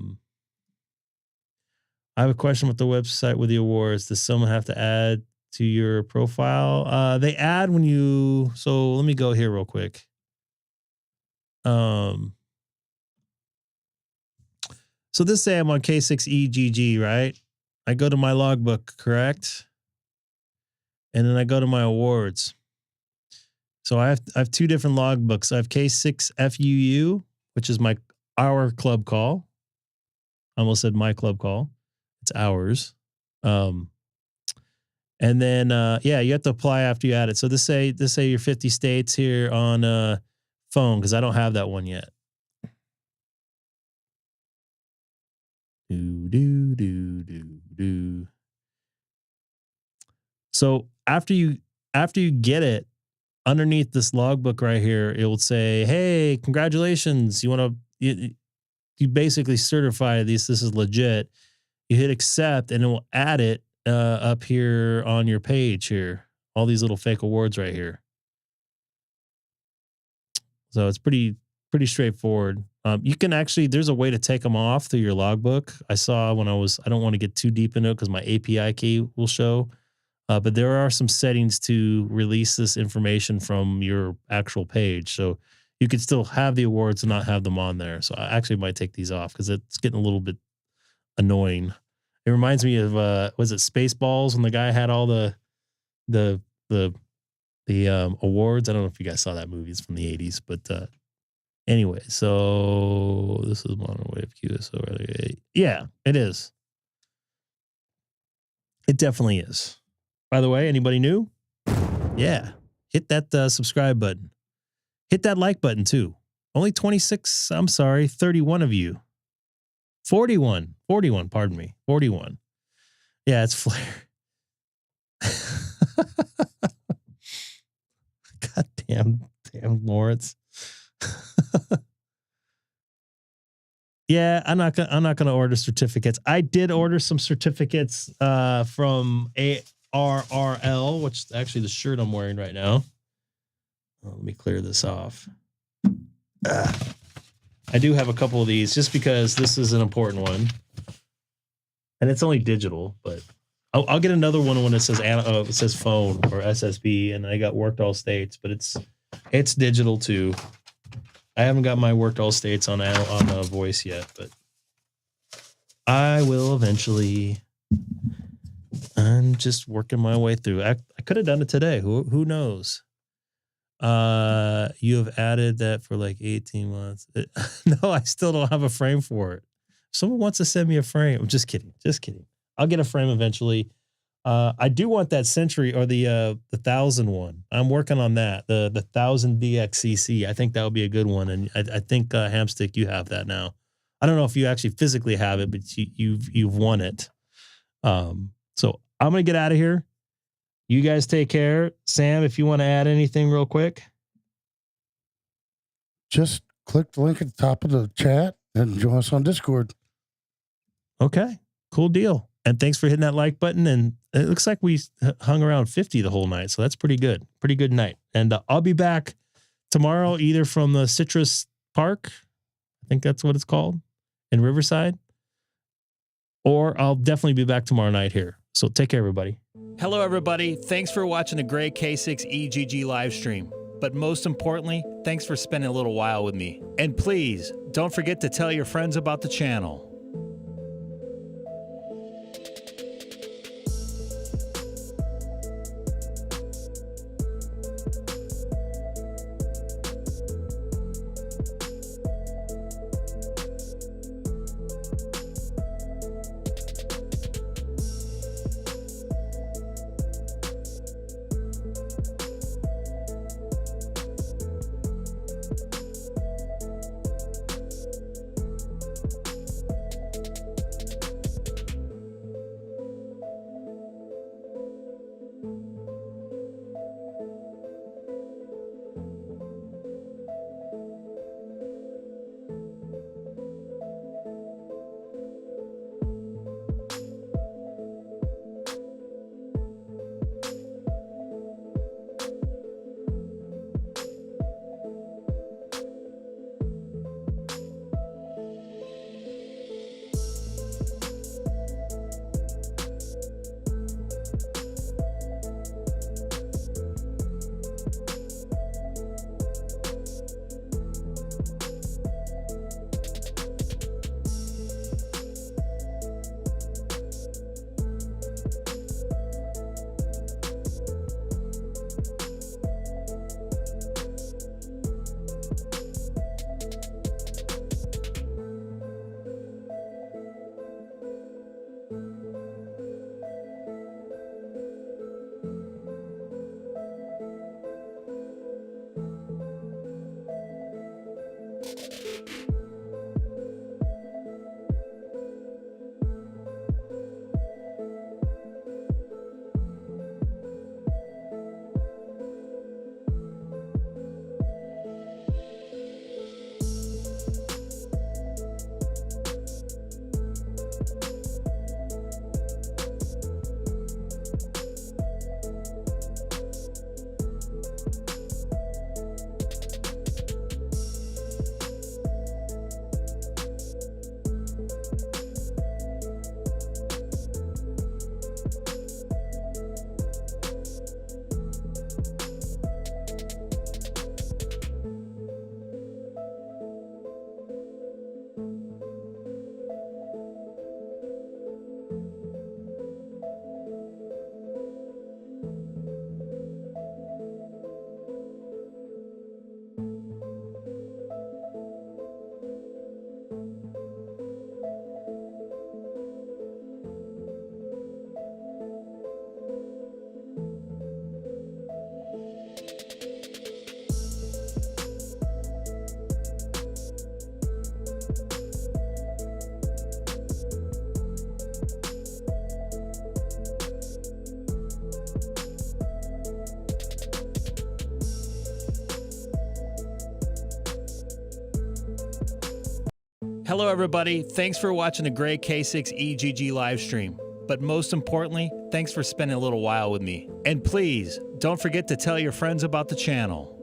have a question with the website with the awards. Does someone have to add to your profile? They add when you, so let me go here real quick. So this say I'm on K6EGG, right? I go to my logbook, correct? And then I go to my awards. So I have two different logbooks. I have K6FUU, which is our club call. I almost said my club call. It's ours. And then you have to apply after you add it. So this say your 50 states here on phone, because I don't have that one yet. So after you get it, underneath this logbook right here, it will say, "Hey, congratulations! You basically certify this is legit." You hit accept, and it will add it up here on your page here. All these little fake awards right here. So it's pretty straightforward. You can actually, there's a way to take them off through your logbook. I saw when I don't want to get too deep into it because my API key will show. But there are some settings to release this information from your actual page. So you could still have the awards and not have them on there. So I actually might take these off because it's getting a little bit annoying. It reminds me of, was it Spaceballs when the guy had all the awards? I don't know if you guys saw that movie. It's from the 80s, but anyway, so this is modern way of QSO. Yeah, it is. It definitely is. By the way, anybody new? Yeah. Hit that subscribe button. Hit that like button too. Only 31 of you. 41, pardon me. 41. Yeah, it's Flare. God damn Lawrence. Yeah, I'm not gonna order certificates. I did order some certificates from ARRL, which is actually the shirt I'm wearing right now. Let me clear this off. I do have a couple of these just because this is an important one, and it's only digital. But I'll get another one when it says phone or SSB, and I got worked all states. But it's It's digital too. I haven't got my worked all states on voice yet, but I will eventually. I'm just working my way through. I could have done it today. Who knows? You have added that for like 18 months. No, I still don't have a frame for it. Someone wants to send me a frame. I'm just kidding. Just kidding. I'll get a frame eventually. I do want that Century or the 1000 one. I'm working on that. The 1000 DXCC. I think that would be a good one. And I think Hamstick, you have that now. I don't know if you actually physically have it, but you've won it. So I'm gonna get out of here. You guys take care. Sam, if you want to add anything real quick. Just click the link at the top of the chat and join us on Discord. Okay, cool deal. And thanks for hitting that like button. And it looks like we hung around 50 the whole night. So that's pretty good. Pretty good night. And I'll be back tomorrow, either from the Citrus Park. I think that's what it's called in Riverside. Or I'll definitely be back tomorrow night here. So take care, everybody. Hello, everybody. Thanks for watching the Greg K6EGG live stream. But most importantly, thanks for spending a little while with me. And please, don't forget to tell your friends about the channel. Hello, everybody. Thanks for watching the Greg K6EGG live stream. But most importantly, thanks for spending a little while with me. And please, don't forget to tell your friends about the channel.